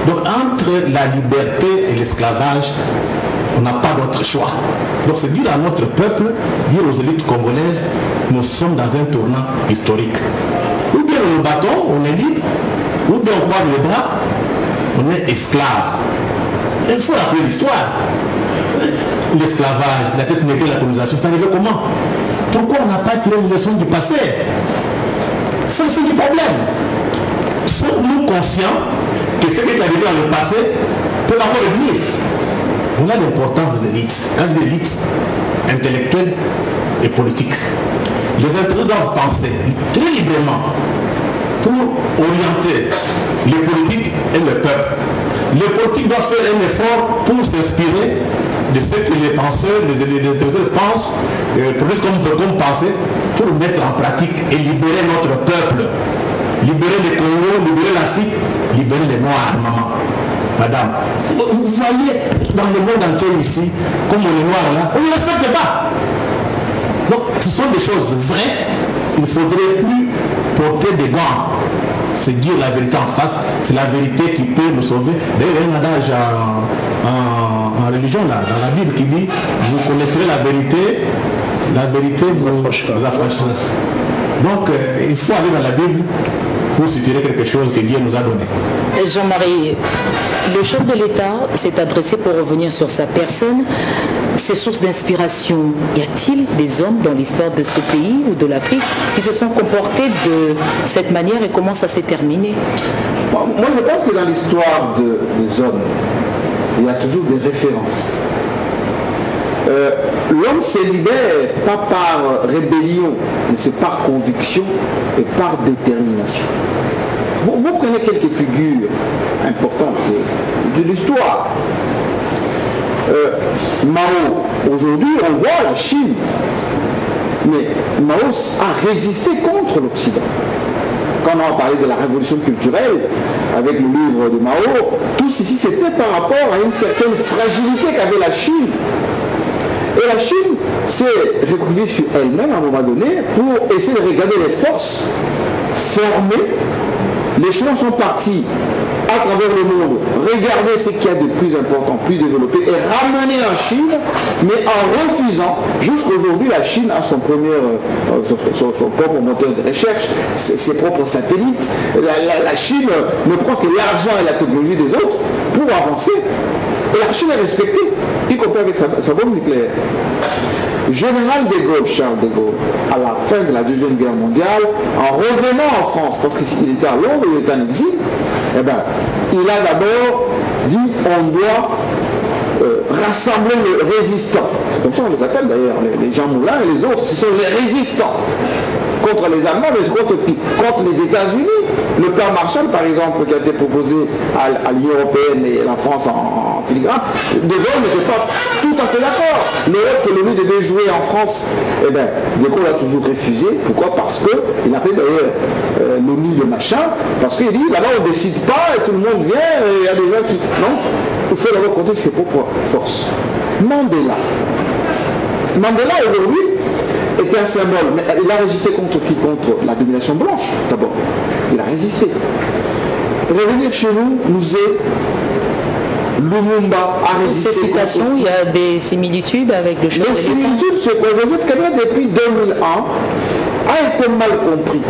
Speaker 7: Donc entre la liberté et l'esclavage, on n'a pas d'autre choix. Donc c'est dire à notre peuple, dire aux élites congolaises, nous sommes dans un tournant historique. Ou bien nous nous battons, on est libre, ou bien on croise les bras, on est esclave. Il faut rappeler l'histoire. L'esclavage, la tête négrière, la colonisation, c'est arrivé comment? Pourquoi on n'a pas tiré les leçons du passé? C'est le fond du problème. Sommes-nous conscients que ce qui est arrivé dans le passé peut encore revenir? Voilà l'importance des élites. Quand je dis élites intellectuelles et politiques, les intellectuels doivent penser très librement pour orienter les politiques et le peuple. Les politiques doivent faire un effort pour s'inspirer de ce que les penseurs, les intellectuels pensent, produisent comme pensée, pour mettre en pratique et libérer notre peuple. Libérer le Congo, libérer l'Afrique, libérer les Noirs, maman. Madame, vous voyez dans le monde entier ici, comme on est noir là, on ne respecte pas. Donc ce sont des choses vraies. Il ne faudrait plus porter des gants. C'est dire la vérité en face. C'est la vérité qui peut nous sauver. D'ailleurs, il y a un adage en religion là, dans la Bible qui dit vous connaîtrez la vérité vous affranchira. Donc il faut aller dans la Bible pour se tirer quelque chose que Dieu nous a donné.
Speaker 4: Jean-Marie, le chef de l'État s'est adressé pour revenir sur sa personne. Ses sources d'inspiration, y a-t-il des hommes dans l'histoire de ce pays ou de l'Afrique qui se sont comportés de cette manière et comment ça s'est terminé?
Speaker 5: Moi, je pense que dans l'histoire des hommes, il y a toujours des références. L'homme se libère pas par rébellion, mais c'est par conviction et par détermination. Vous prenez quelques figures importantes de l'histoire. Mao, aujourd'hui on voit la Chine, mais Mao a résisté contre l'Occident. Quand on a parlé de la révolution culturelle, avec le livre de Mao, tout ceci c'était par rapport à une certaine fragilité qu'avait la Chine. Et la Chine s'est recouvrée sur elle-même à un moment donné pour essayer de regarder les forces formées. Les Chinois sont partis à travers le monde, regarder ce qu'il y a de plus important, plus développé et ramener en Chine, mais en refusant. Jusqu'aujourd'hui, la Chine a son propre moteur de recherche, ses propres satellites. La Chine ne prend que l'argent et la technologie des autres pour avancer. Et la Chine est respectée, y compris avec sa bombe nucléaire. Général de Gaulle, Charles de Gaulle, à la fin de la Deuxième Guerre mondiale, en revenant en France, parce qu'il était à Londres, il était en exil, eh ben, il a d'abord dit on doit rassembler les résistants. C'est comme ça qu'on les appelle d'ailleurs, les Jean Moulin et les autres, ce sont les résistants. Contre les Allemands, mais contre qui? Contre les États-Unis. Le plan Marshall, par exemple, qui a été proposé à l'Union européenne et la France en filigrane, De Gaulle n'était pas tout à fait d'accord. Le rôle que l'ONU devait jouer en France, eh bien, De Gaulle a toujours refusé. Pourquoi? Parce qu'il appelait d'ailleurs l'ONU le machin, parce qu'il dit, là-bas on ne décide pas et tout le monde vient, et il y a des gens qui... Non, il faut d'abord compter ses propres forces. Mandela aujourd'hui, était un symbole, mais il a résisté contre qui? Contre la domination blanche, d'abord. Il a résisté. Revenir chez nous est Lumumba a résisté.
Speaker 4: Ces citations, il y a des similitudes avec le chef de l'État.
Speaker 5: Les similitudes, c'est que Joseph Kabila, depuis 2001, a été mal compris.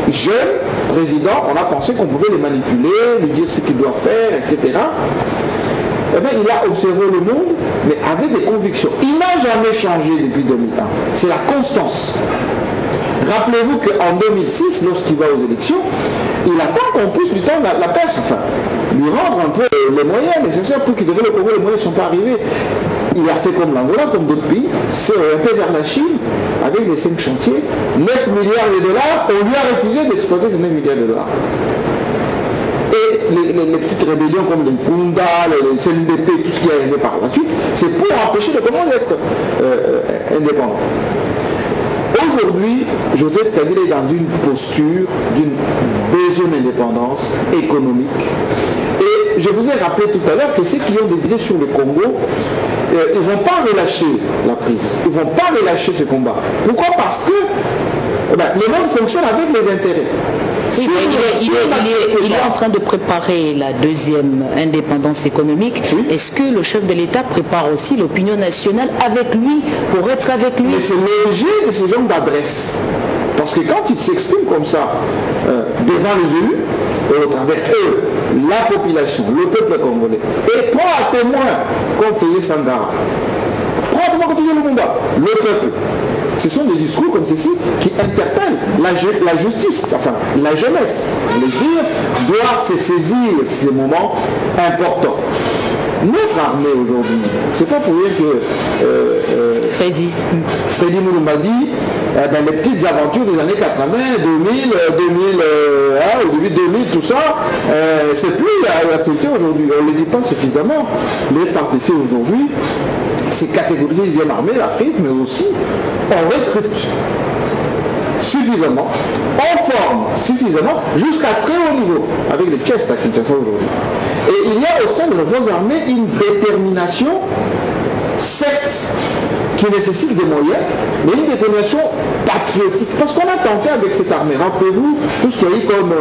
Speaker 5: Jeune président, on a pensé qu'on pouvait le manipuler, lui dire ce qu'il doit faire, etc. Eh bien, il a observé le monde, mais avec des convictions. Il n'a jamais changé depuis 2001. C'est la constance. Rappelez-vous qu'en 2006, lorsqu'il va aux élections, il attend qu'on puisse lui tendre la tâche, enfin, lui rendre un peu les moyens nécessaires pour qu'il devienne le Congo. Les moyens ne sont pas arrivés. Il a fait comme l'Angola, comme d'autres pays, s'est orienté vers la Chine avec les 5 chantiers, 9 milliards de dollars. On lui a refusé d'exploiter ces 9 milliards de dollars. Et les petites rébellions comme les Kunda, les CNDP, tout ce qui est arrivé par la suite, c'est pour empêcher le Congo d'être indépendant. Aujourd'hui, Joseph Kabila est dans une posture d'une deuxième indépendance économique. Et je vous ai rappelé tout à l'heure que ceux qui ont divisé sur le Congo, ils ne vont pas relâcher la prise. Ils ne vont pas relâcher ce combat. Pourquoi? Parce que le monde fonctionne avec les intérêts.
Speaker 4: Oui, il est en train de préparer la deuxième indépendance économique. Oui. Est-ce que le chef de l'État prépare aussi l'opinion nationale avec lui, pour être avec lui?
Speaker 5: Mais c'est l'objet de ce genre d'adresse. Parce que quand il s'exprime comme ça, devant les élus, et au travers eux, la population, le peuple congolais, et prend à témoin, comme faisait Sangara, prend à témoin comme faisait Lumumba, le peuple. Ce sont des discours comme ceci qui interpellent la justice, enfin la jeunesse. Les gens doivent se saisir de ces moments importants. Notre armée aujourd'hui, c'est pas pour dire que
Speaker 4: Freddy
Speaker 5: Moulumba dit les petites aventures des années 80, 2000, 2001, au début 2000, tout ça, c'est plus la culture aujourd'hui. On ne le dit pas suffisamment. Les FARDC aujourd'hui, c'est catégorisé 10e armée, l'Afrique, mais aussi on recrute. suffisamment, en forme suffisamment, jusqu'à très haut niveau, avec les chests à Kinshasa aujourd'hui. Et il y a au sein de nos forces armées une détermination, certes, qui nécessite des moyens, mais une détermination patriotique. Parce qu'on a tenté avec cette armée, rappelez-vous, tout ce qu'il y a eu comme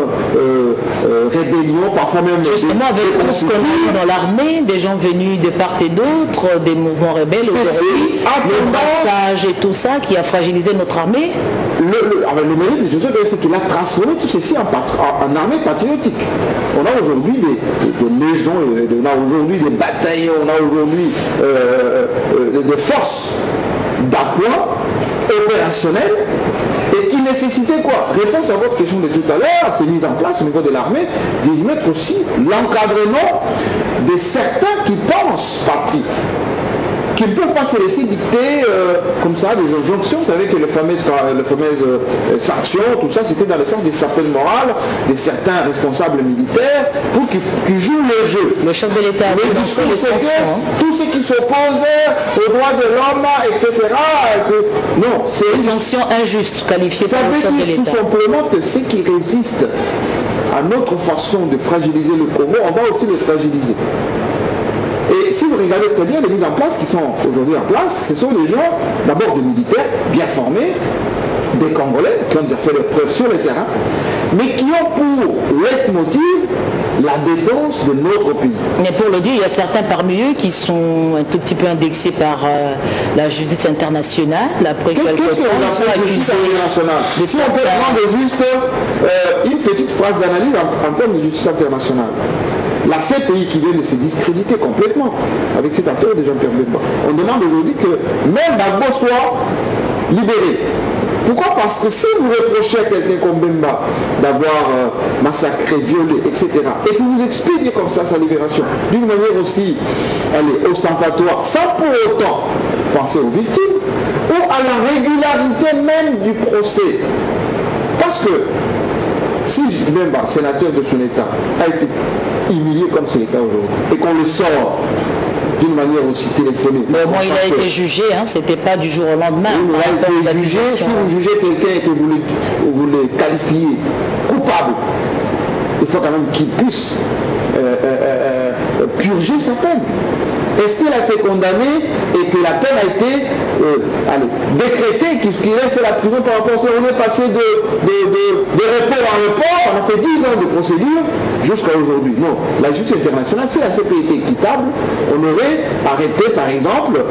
Speaker 5: rébellion, parfois même...
Speaker 4: Justement, avec ce qu'on a eu dans l'armée, des gens venus de part et d'autre, des mouvements rebelles, le brassage et tout ça, qui a fragilisé notre armée.
Speaker 5: Le mérite de Joseph, c'est qu'il a transformé tout ceci en armée patriotique. On a aujourd'hui des légions, on a aujourd'hui des bataillons, on a aujourd'hui des forces d'appoint opérationnel et qui nécessitait quoi? Réponse à votre question de tout à l'heure, c'est mise en place au niveau de l'armée, d'y mettre aussi l'encadrement de certains qui pensent partie, qui ne peuvent pas se laisser dicter comme ça des injonctions. Vous savez que les fameuses sanctions, tout ça, c'était dans le sens des certaines morales de certains responsables militaires pour qu'ils jouent le jeu.
Speaker 4: Le chef de l'État a
Speaker 5: dit tous ceux qui s'opposent aux droits de l'homme, etc. Non, c'est
Speaker 4: une sanction injuste qualifiée
Speaker 5: par le chef de l'État. Ça veut dire tout simplement que ceux qui résistent à notre façon de fragiliser le Congo, on va aussi les fragiliser. Et si vous regardez très bien les mises en place qui sont aujourd'hui en place, ce sont des gens, d'abord des militaires bien formés, des Congolais qui ont déjà fait leurs preuves sur le terrain, mais qui ont pour leitmotiv la défense de notre pays.
Speaker 4: Mais pour le dire, il y a certains parmi eux qui sont un tout petit peu indexés par la justice internationale. Après
Speaker 5: qu'est-ce que vous appelez la justice internationale? Si on peut prendre juste une petite phrase d'analyse en termes de justice internationale. La CPI qui vient de se discréditer complètement avec cette affaire de Jean-Pierre Bemba. On demande aujourd'hui que même Gbagbo soit libéré. Pourquoi? Parce que si vous reprochez à quelqu'un comme Bemba d'avoir massacré, violé, etc., et que vous expédiez comme ça sa libération d'une manière aussi ostentatoire, sans pour autant penser aux victimes, ou à la régularité même du procès. Parce que si Bemba, sénateur de son État, a été humilié comme c'est le cas aujourd'hui, et qu'on le sort d'une manière aussi téléphonique.
Speaker 4: Mais au moins il a été jugé, hein, c'était pas du jour au lendemain.
Speaker 5: Il a été jugé, si vous jugez quelqu'un et que vous le qualifiez coupable, il faut quand même qu'il puisse purger sa peine. Est-ce qu'il a été condamné et que la peine a été décrétée, qu'il ait fait la prison par rapport à ça? On est passé de report en report, on a fait 10 ans de procédure jusqu'à aujourd'hui. Non, la justice internationale, si la CPI était équitable, on aurait arrêté par exemple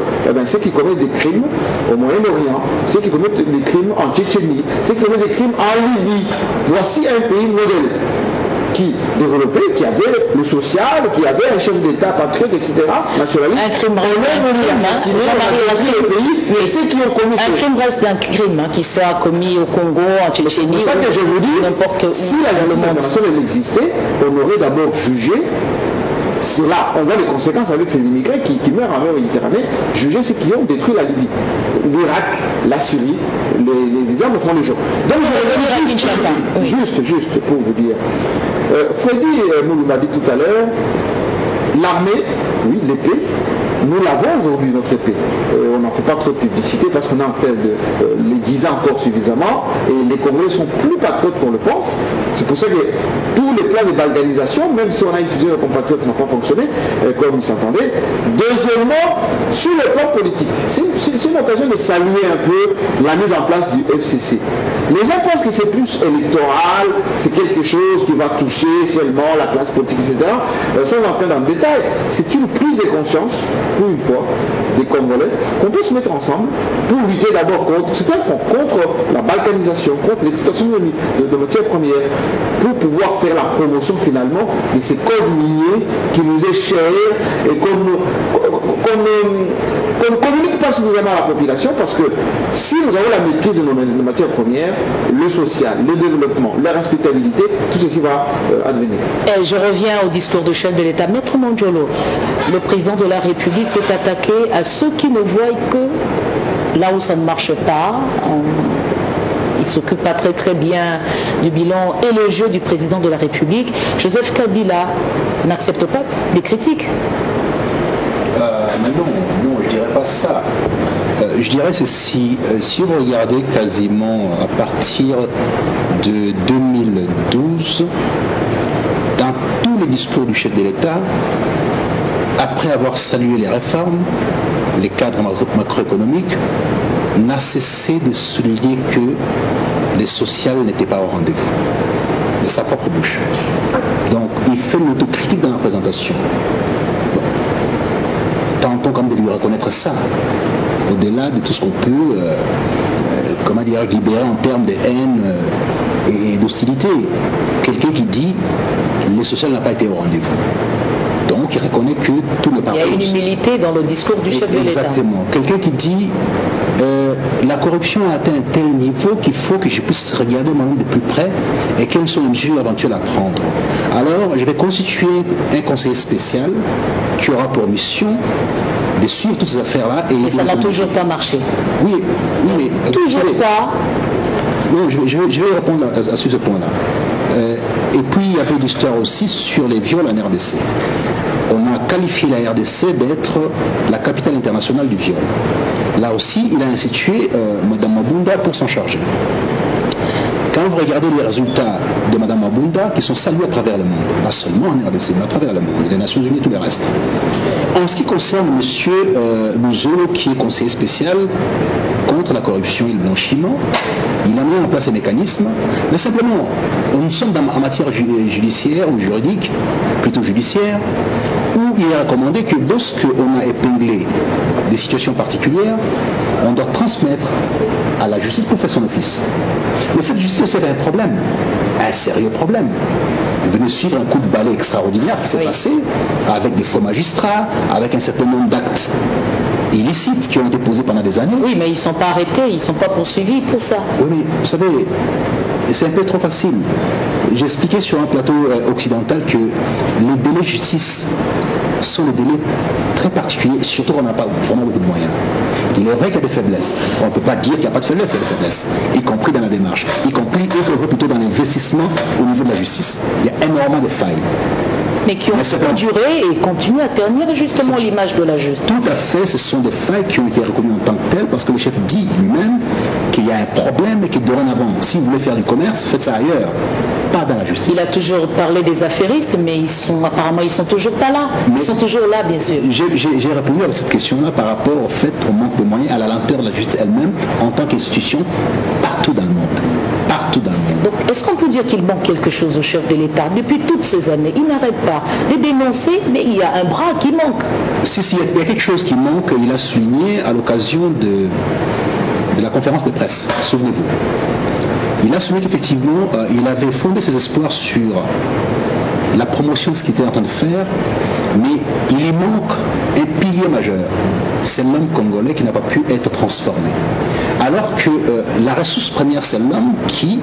Speaker 5: ceux qui commettent des crimes au Moyen-Orient, ceux qui commettent des crimes en Tchétchénie, ceux qui commettent des crimes en Libye. Voici un pays modèle qui développait, qui avait le social, qui avait un chef d'État patriote, etc., nationaliste.
Speaker 4: Un crime un crime reste un crime qui soit commis au Congo, en Tchétchénie.
Speaker 5: C'est ça que je vous dis, si la justice internationale existait, on aurait d'abord jugé. C'est là, on voit les conséquences avec ces immigrés qui meurent en mer Méditerranée, juger ceux qui ont détruit la Libye, l'Irak, la Syrie, les exemples font les gens. Donc je reviens juste pour vous dire. Freddy nous l'a dit tout à l'heure, l'armée, oui, l'épée, nous l'avons aujourd'hui notre épée. On n'en fait pas trop de publicité parce qu'on est en train de l'aiguiser encore suffisamment et les Congolais sont plus patriotes qu'on le pense. C'est pour ça que tous les plans de balkanisation, même si on a étudié nos compatriotes, n'ont pas fonctionné comme ils s'entendaient. Deuxièmement, sur le plan politique, c'est une occasion de saluer un peu la mise en place du FCC. Les gens pensent que c'est plus électoral, c'est quelque chose qui va toucher seulement la classe politique, etc. Sans entrer dans le détail, c'est une prise de conscience, pour une fois, des Congolais, qu'on peut se mettre ensemble pour lutter d'abord contre, c'est un front, contre la balkanisation, contre l'exploitation de matières premières, pour pouvoir faire la promotion finalement de ces codes miniers qui nous est cher et qu'on ne communique pas suffisamment à la population, parce que si nous avons la maîtrise de nos matières premières, le social, le développement, la respectabilité, tout ceci va advenir.
Speaker 4: Et je reviens au discours du chef de l'État. Maître Mondiolo, le président de la République s'est attaqué à ceux qui ne voient que là où ça ne marche pas. Il ne s'occupe pas très bien du bilan élogieux du président de la République. Joseph Kabila n'accepte pas des critiques.
Speaker 6: Mais non, je ne dirais pas ça. je dirais c'est si vous regardez quasiment à partir de 2012, dans tous les discours du chef de l'État, après avoir salué les réformes, les cadres macroéconomiques, n'a cessé de souligner que les sociales n'étaient pas au rendez-vous, de sa propre bouche. Donc il fait une autocritique dans la présentation. Bon. Tentons comme de lui reconnaître ça, au-delà de tout ce qu'on peut, comment dire, libérer en termes de haine et d'hostilité. Quelqu'un qui dit les sociales n'ont pas été au rendez-vous. Donc il reconnaît que tout le parti.
Speaker 4: Il y a une humilité dans le discours du chef de l'État.
Speaker 6: Exactement. Quelqu'un qui dit la corruption a atteint un tel niveau qu'il faut que je puisse regarder moi-même de plus près et quelles sont les mesures éventuelles à prendre. Alors je vais constituer un conseiller spécial qui aura pour mission de suivre toutes ces affaires-là.
Speaker 4: Et ça n'a toujours pas marché.
Speaker 6: Oui, mais
Speaker 4: toujours pas.
Speaker 6: Non, je vais répondre à ce point-là. Et puis il y avait l'histoire aussi sur les viols en RDC. On a qualifié la RDC d'être la capitale internationale du viol. Là aussi, il a institué Mme Mabunda pour s'en charger. Quand vous regardez les résultats de Mme Mabunda, qui sont salués à travers le monde, pas seulement en RDC, mais à travers le monde, les Nations Unies et tout le reste. En ce qui concerne M. Louzolo, qui est conseiller spécial contre la corruption et le blanchiment, il a mis en place un mécanisme, mais simplement, nous sommes en matière judiciaire ou juridique, plutôt judiciaire, où il est recommandé que lorsqu'on a épinglé des situations particulières, on doit transmettre à la justice pour faire son office. Mais cette justice, c'est un problème, un sérieux problème. Vous venez suivre un coup de balai extraordinaire qui s'est passé avec des faux magistrats, avec un certain nombre d'actes illicites qui ont été posés pendant des années.
Speaker 4: Oui, mais ils ne sont pas arrêtés, ils ne sont pas poursuivis pour ça.
Speaker 6: Oui, mais vous savez, c'est un peu trop facile. J'ai expliqué sur un plateau occidental que les délais de justice sont des délais très particuliers, et surtout qu'on n'a pas vraiment beaucoup de moyens. Il est vrai qu'il y a des faiblesses. On ne peut pas dire qu'il n'y a pas de faiblesse, il y a des faiblesses, y compris dans la démarche, y compris plutôt dans l'investissement au niveau de la justice. Il y a énormément de failles.
Speaker 4: Mais qui ont duré et continuent à ternir justement l'image de la justice.
Speaker 6: Tout à fait, ce sont des failles qui ont été reconnues en tant que telles parce que le chef dit lui-même qu'il y a un problème et que dorénavant, si vous voulez faire du commerce, faites ça ailleurs, pas dans la justice.
Speaker 4: Il a toujours parlé des affairistes, mais apparemment ils sont toujours pas là. Ils sont toujours là, bien sûr.
Speaker 6: J'ai répondu à cette question-là par rapport au fait au manque de moyens, à la lenteur de la justice elle-même en tant qu'institution partout dans le monde. Partout dans le monde.
Speaker 4: Donc, est-ce qu'on peut dire qu'il manque quelque chose au chef de l'État? Depuis toutes ces années, il n'arrête pas de dénoncer, mais il y a un bras qui manque.
Speaker 6: Si, il y a quelque chose qui manque, il a souligné à l'occasion de la conférence de presse, souvenez-vous. Il a souligné qu'effectivement, il avait fondé ses espoirs sur la promotion de ce qu'il était en train de faire, mais il y manque un pilier majeur. C'est l'homme congolais qui n'a pas pu être transformé. Alors que la ressource première, c'est l'homme qui,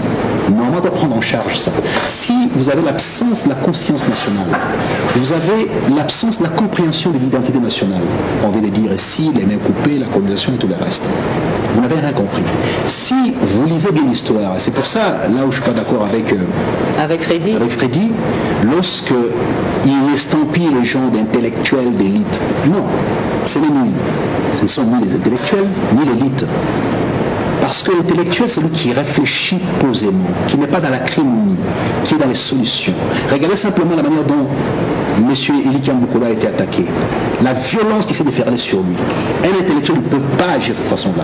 Speaker 6: normalement, doit prendre en charge ça. Si vous avez l'absence de la conscience nationale, vous avez l'absence de la compréhension de l'identité nationale, on vient de dire ici, les mains coupées, la colonisation et tout le reste, vous n'avez rien compris. Si vous lisez bien l'histoire, c'est pour ça, là où je ne suis pas d'accord avec Freddy, lorsque il estampille les gens d'intellectuels d'élite, non, ce n'est ni. Ce ne sont ni les intellectuels, ni l'élite. Parce que l'intellectuel, c'est lui qui réfléchit posément, qui n'est pas dans la criminie, qui est dans les solutions. Regardez simplement la manière dont M. Eli Kiambukola a été attaqué. La violence qui s'est déferlée sur lui. Un intellectuel ne peut pas agir de cette façon-là.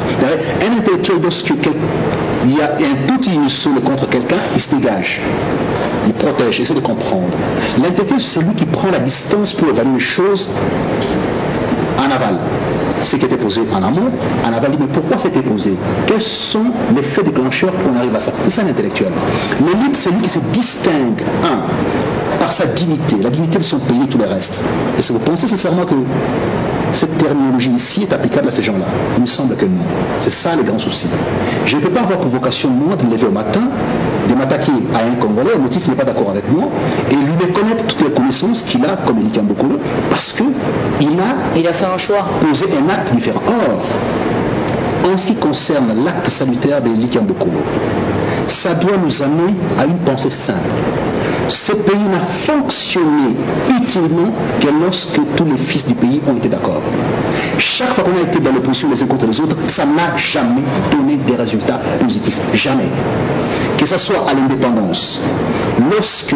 Speaker 6: Un intellectuel, lorsqu'il y a un doute initial contre quelqu'un, il se dégage. Il protège, il essaie de comprendre. L'intellectuel, c'est lui qui prend la distance pour évaluer les choses en aval. Ce qui était posé en amont, en aval, mais pourquoi c'était posé? Quels sont les faits déclencheurs pour qu'on arrive à ça? C'est ça l'intellectuel. L'élite, c'est lui qui se distingue, par sa dignité, la dignité de son pays et tout le reste. Et si vous pensez sincèrement que cette terminologie ici est applicable à ces gens-là, il me semble que non. C'est ça le grand souci. Je ne peux pas avoir pour vocation, moi, de me lever au matin, de m'attaquer à un Congolais, au motif qu'il n'est pas d'accord avec moi, et lui méconnaître toutes les connaissances qu'il a comme Eli Kiambukola, parce qu'il
Speaker 4: a fait un choix,
Speaker 6: posé un acte différent. Or, en ce qui concerne l'acte salutaire d'Eli Kiambukola, ça doit nous amener à une pensée simple. Ce pays n'a fonctionné utilement que lorsque tous les fils du pays ont été d'accord. chaque fois qu'on a été dans l'opposition les uns contre les autres, ça n'a jamais donné des résultats positifs. Jamais. Que ce soit à l'indépendance, lorsque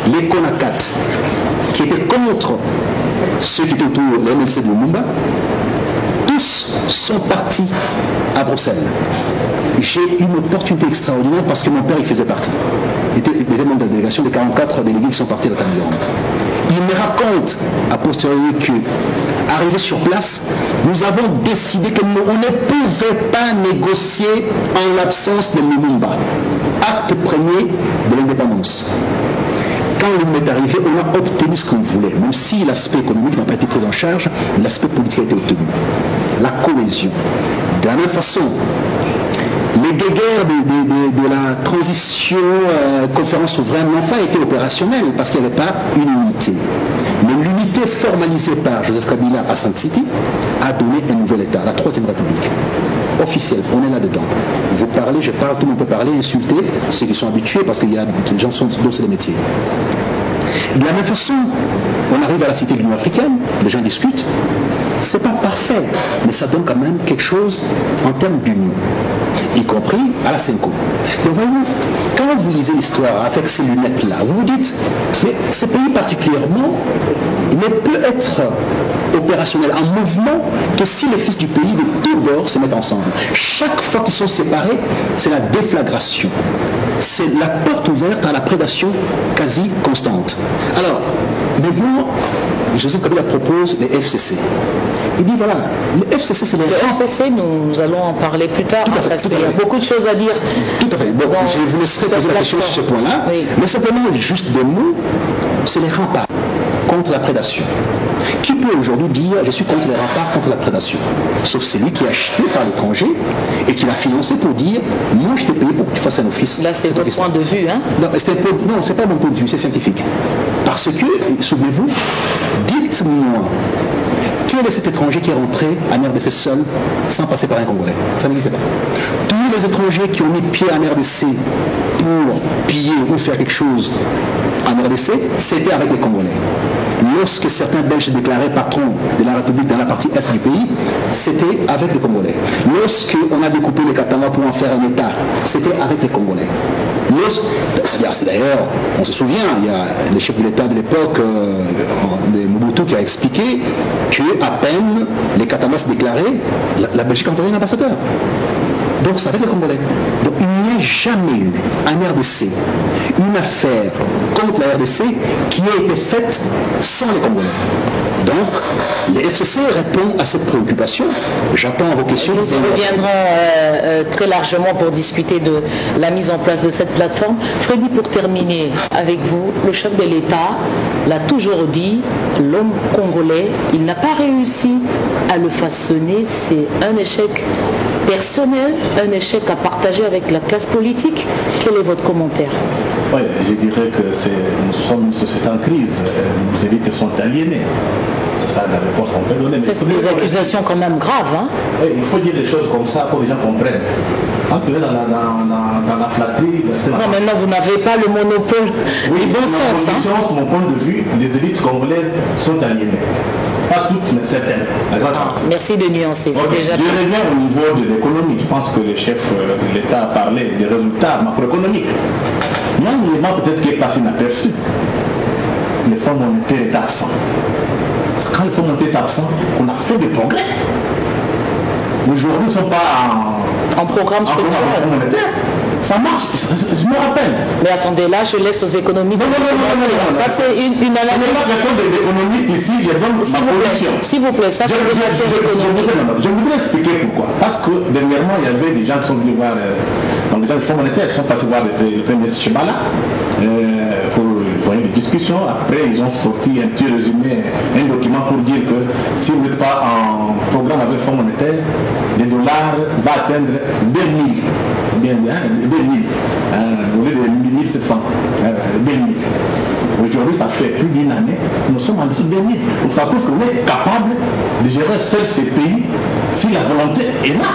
Speaker 6: les Konakat, qui étaient contre ceux qui étaient autour de l'MLC de Lumumba, tous sont partis à Bruxelles. J'ai eu une opportunité extraordinaire parce que mon père y faisait partie. Il était membre de la délégation des 44 délégués qui sont partis à la table ronde. Il me raconte à posteriori que, arrivé sur place, nous avons décidé qu'on ne pouvait pas négocier en l'absence de Lumumba. Acte premier de l'indépendance. Quand Lumumba est arrivé, on a obtenu ce qu'on voulait, même si l'aspect économique n'a pas été pris en charge, l'aspect politique a été obtenu. La cohésion. De la même façon, les guéguerres de la transition conférence souveraine n'ont pas été opérationnelles parce qu'il n'y avait pas une unité. Mais l'unité formalisée par Joseph Kabila à Sun City a donné un nouvel État, la Troisième République. Officiel, on est là-dedans. Vous parlez, je parle, tout le monde peut parler, insulter, ceux qui sont habitués parce qu'il y a des gens dont c'est le métier. De la même façon, on arrive à la cité de l'Union africaine, les gens discutent. C'est pas parfait, mais ça donne quand même quelque chose en termes d'union, y compris à la Senko. Donc voyez-vous, quand vous lisez l'histoire avec ces lunettes-là, vous vous dites, mais ce pays particulièrement ne peut être opérationnel, en mouvement, que si les fils du pays de tous bords se mettent ensemble. Chaque fois qu'ils sont séparés, c'est la déflagration. C'est la porte ouverte à la prédation quasi constante. Alors, maintenant, Joseph Kabila propose les FCC. Il dit voilà, les FCC c'est les...
Speaker 4: Le FCC, nous allons en parler plus tard, parce qu'il y a beaucoup de choses à dire.
Speaker 6: Tout à fait. Donc, je vous laisserai poser la question sur ce point-là. Oui. Mais simplement, juste des mots, c'est les remparts contre la prédation. Qui peut aujourd'hui dire je suis contre les remparts, contre la prédation? Sauf celui qui a acheté par l'étranger et qui l'a financé pour dire moi je t'ai payé pour que tu fasses un office.
Speaker 4: Là c'est votre point de vue, hein?
Speaker 6: Non, c'est pas mon point de vue, c'est scientifique. Parce que, souvenez-vous, dites-moi, quel est cet étranger qui est rentré en RDC seul sans passer par un Congolais? Ça n'existe pas. Tous les étrangers qui ont mis pied en RDC pour piller ou faire quelque chose en RDC, c'était avec les Congolais. Lorsque certains Belges déclaraient patron de la République dans la partie est du pays, c'était avec les Congolais. Lorsqu'on a découpé les Katanga pour en faire un État, c'était avec les Congolais. C'est d'ailleurs, on se souvient, il y a le chef de l'État de l'époque, de Mobutu, qui a expliqué qu'à peine les Katanga se déclaraient, la Belgique envoyait un ambassadeur. Donc c'est avec les Congolais. Donc il n'y a jamais eu en RDC une affaire contre la RDC qui a été faite sans les Congolais. Donc les FCC répondent à cette préoccupation. J'attends vos questions.
Speaker 4: Nous y reviendrons très largement pour discuter de la mise en place de cette plateforme. Freddy, pour terminer avec vous, le chef de l'État l'a toujours dit, l'homme congolais, il n'a pas réussi à le façonner. C'est un échec personnel, un échec à partager avec la classe politique. Quel est votre commentaire?
Speaker 7: Oui, je dirais que nous sommes une société en crise. Nos élites sont aliénées. C'est ça la réponse qu'on peut donner.
Speaker 4: C'est des accusations quand même graves. Hein?
Speaker 7: Oui, il faut dire des choses comme ça pour que les gens comprennent. Quand tu es dans la flatterie...
Speaker 4: Non, maintenant vous n'avez pas le monopole du bon sens.
Speaker 7: Hein? Mon point de vue, les élites congolaises sont aliénées. Pas toutes, mais certaines.
Speaker 4: Merci de nuancer.
Speaker 7: Je reviens au niveau de l'économie. Je pense que le chef de l'État a parlé des résultats macroéconomiques. Il y a un élément peut-être qui est passé inaperçu. Le Fonds monétaire est absent. C'est quand le Fonds monétaire est absent qu'on a fait des progrès. Aujourd'hui, nous ne sommes pas
Speaker 4: en programme structurel.
Speaker 7: Fonds monétaire. Ça marche, je me rappelle.
Speaker 4: Mais attendez, là, je laisse aux économistes. Non. Ça, c'est une analyse.
Speaker 7: Des économistes ici, je donne ma position.
Speaker 4: S'il vous plaît, ça, c'est une matière économique.
Speaker 7: Je voudrais expliquer pourquoi. Parce que dernièrement, il y avait des gens qui sont venus voir, donc des gens du Fonds monétaire qui sont passés voir le Premier ministre Chibala pour des discussions. Après, ils ont sorti un petit résumé, un document pour dire que si vous n'êtes pas en programme avec le Fonds monétaire, les dollars vont atteindre 2000. Bien, 2000, au lieu de 1700, 2000. Aujourd'hui, ça fait plus d'une année, nous sommes en dessous de 2000. Donc ça prouve qu'on est capable de gérer seul ces pays si la volonté est là.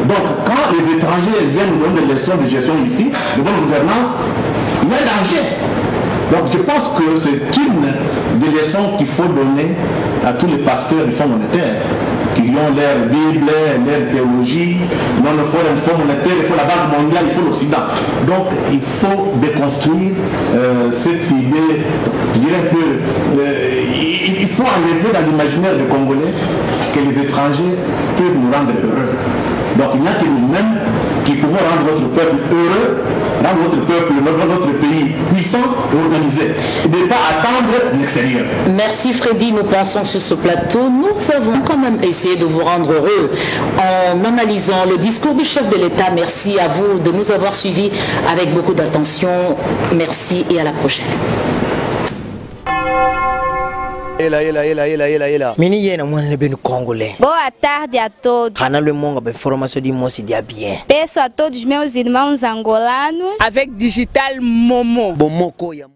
Speaker 7: Donc quand les étrangers viennent nous donner des leçons de gestion ici, de bonne gouvernance, il y a danger. Donc je pense que c'est une des leçons qu'il faut donner à tous les pasteurs du Fonds monétaire. qui ont leur Bible, leur théologie. Non, il faut le Fonds monétaire, il faut la Banque mondiale, il faut l'Occident. Donc il faut déconstruire cette idée, je dirais que il faut enlever dans l'imaginaire des Congolais que les étrangers peuvent nous rendre heureux. Donc il n'y a que nous-mêmes qui pouvons rendre notre peuple heureux, rendre notre pays puissant et organisé, et ne pas attendre de l'extérieur.
Speaker 4: Merci Freddy, nous pensons sur ce plateau, nous avons quand même essayé de vous rendre heureux en analysant le discours du chef de l'État. Merci à vous de nous avoir suivis avec beaucoup d'attention. Merci et à la prochaine.
Speaker 1: Mini yena mwana bem congolais.
Speaker 2: Boa tarde a todos.
Speaker 1: Hanalwe monga ba informação de moço dia bien.
Speaker 2: Peço a todos meus irmãos angolanos.
Speaker 3: Avec Digital Momo.
Speaker 1: Bomoko ya